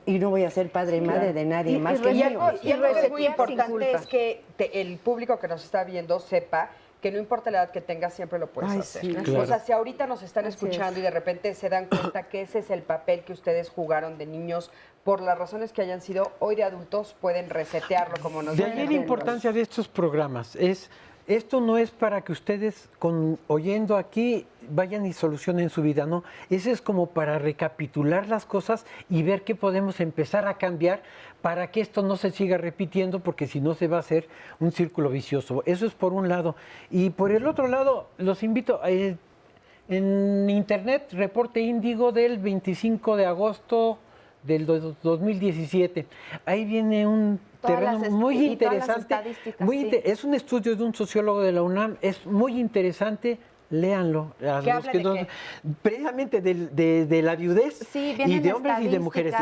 Y no voy a ser padre y madre de nadie más que mío. Y algo que es muy importante es que el público que nos está viendo sepa que no importa la edad que tengas, siempre lo puedes hacer. Sí, claro. O sea, si ahorita nos están escuchando y de repente se dan cuenta que ese es el papel que ustedes jugaron de niños, por las razones que hayan sido, hoy de adultos pueden resetearlo como nos dicen. De ahí la importancia de estos programas. Esto no es para que ustedes, oyendo aquí, vayan y solucionen su vida, no. Eso es como para recapitular las cosas y ver qué podemos empezar a cambiar para que esto no se siga repitiendo, porque si no se va a hacer un círculo vicioso. Eso es por un lado. Y por el otro lado, los invito en internet, Reporte Índigo del 25 de agosto del 2017. Ahí viene un terreno muy interesante. Es un estudio de un sociólogo de la UNAM, es muy interesante. Léanlo. Precisamente de la viudez y de hombres y de mujeres.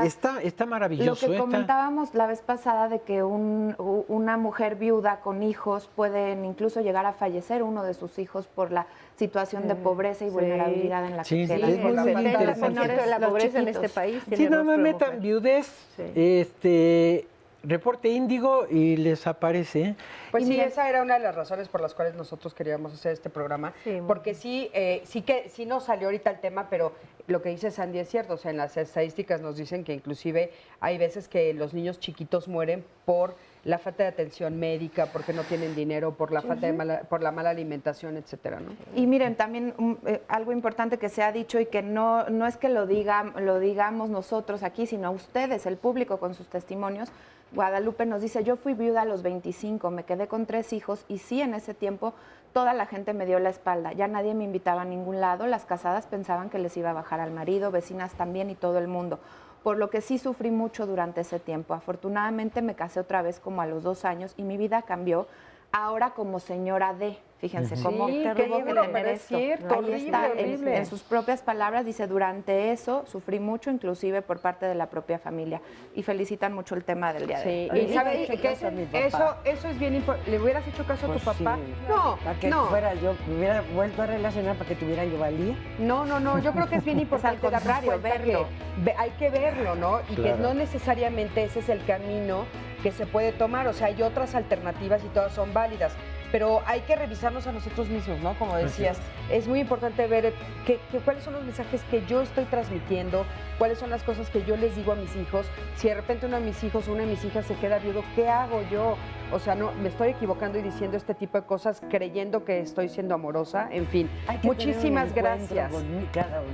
Está maravilloso. Lo que comentábamos la vez pasada de que una mujer viuda con hijos pueden incluso llegar a fallecer uno de sus hijos por la situación de pobreza y vulnerabilidad en la que queda. Es muy interesante de la pobreza en este país. Sí, no me metan viudez, Reporte Índigo y les aparece. Pues sí, esa era una de las razones por las cuales nosotros queríamos hacer este programa, porque sí nos salió ahorita el tema, pero lo que dice Sandy es cierto. O sea, en las estadísticas nos dicen que inclusive hay veces que los niños chiquitos mueren por la falta de atención médica, porque no tienen dinero, por la falta de por la mala alimentación, etcétera, ¿no? Y miren, también algo importante que se ha dicho y que no es que lo digamos nosotros aquí, sino ustedes, el público, con sus testimonios. Guadalupe nos dice, yo fui viuda a los 25, me quedé con 3 hijos y sí, en ese tiempo toda la gente me dio la espalda, ya nadie me invitaba a ningún lado, las casadas pensaban que les iba a bajar al marido, vecinas también y todo el mundo, por lo que sí sufrí mucho durante ese tiempo. Afortunadamente me casé otra vez como a los 2 años y mi vida cambió ahora como señora de... Fíjense cómo tuvo que tener esto. Ahí está, en sus propias palabras, dice, durante eso sufrí mucho, inclusive por parte de la propia familia. Y felicitan mucho el tema del día de hoy. Y ¿sabes qué? Eso es bien importante. ¿Le hubieras hecho caso a tu papá? Sí. No, para que fuera yo, me hubiera vuelto a relacionar para que tuviera yo valía. No, yo creo que es bien importante al contrario, verlo. Hay que verlo, ¿no? Y Claro. que no necesariamente ese es el camino que se puede tomar. O sea, hay otras alternativas y todas son válidas. Pero hay que revisarnos a nosotros mismos, ¿no? Como decías, es muy importante ver cuáles son los mensajes que yo estoy transmitiendo, cuáles son las cosas que yo les digo a mis hijos. Si de repente uno de mis hijos o una de mis hijas se queda viudo, ¿qué hago yo? O sea, no, me estoy equivocando y diciendo este tipo de cosas creyendo que estoy siendo amorosa. En fin, muchísimas gracias.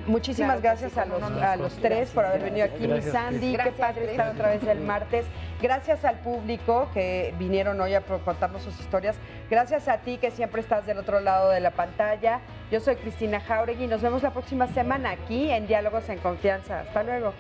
Muchísimas gracias a los tres por haber venido aquí. Mi Sandy, qué padre estar otra vez el martes. Gracias al público que vinieron hoy a contarnos sus historias. Gracias a ti que siempre estás del otro lado de la pantalla. Yo soy Cristina Jáuregui y nos vemos la próxima semana aquí en Diálogos en Confianza. Hasta luego.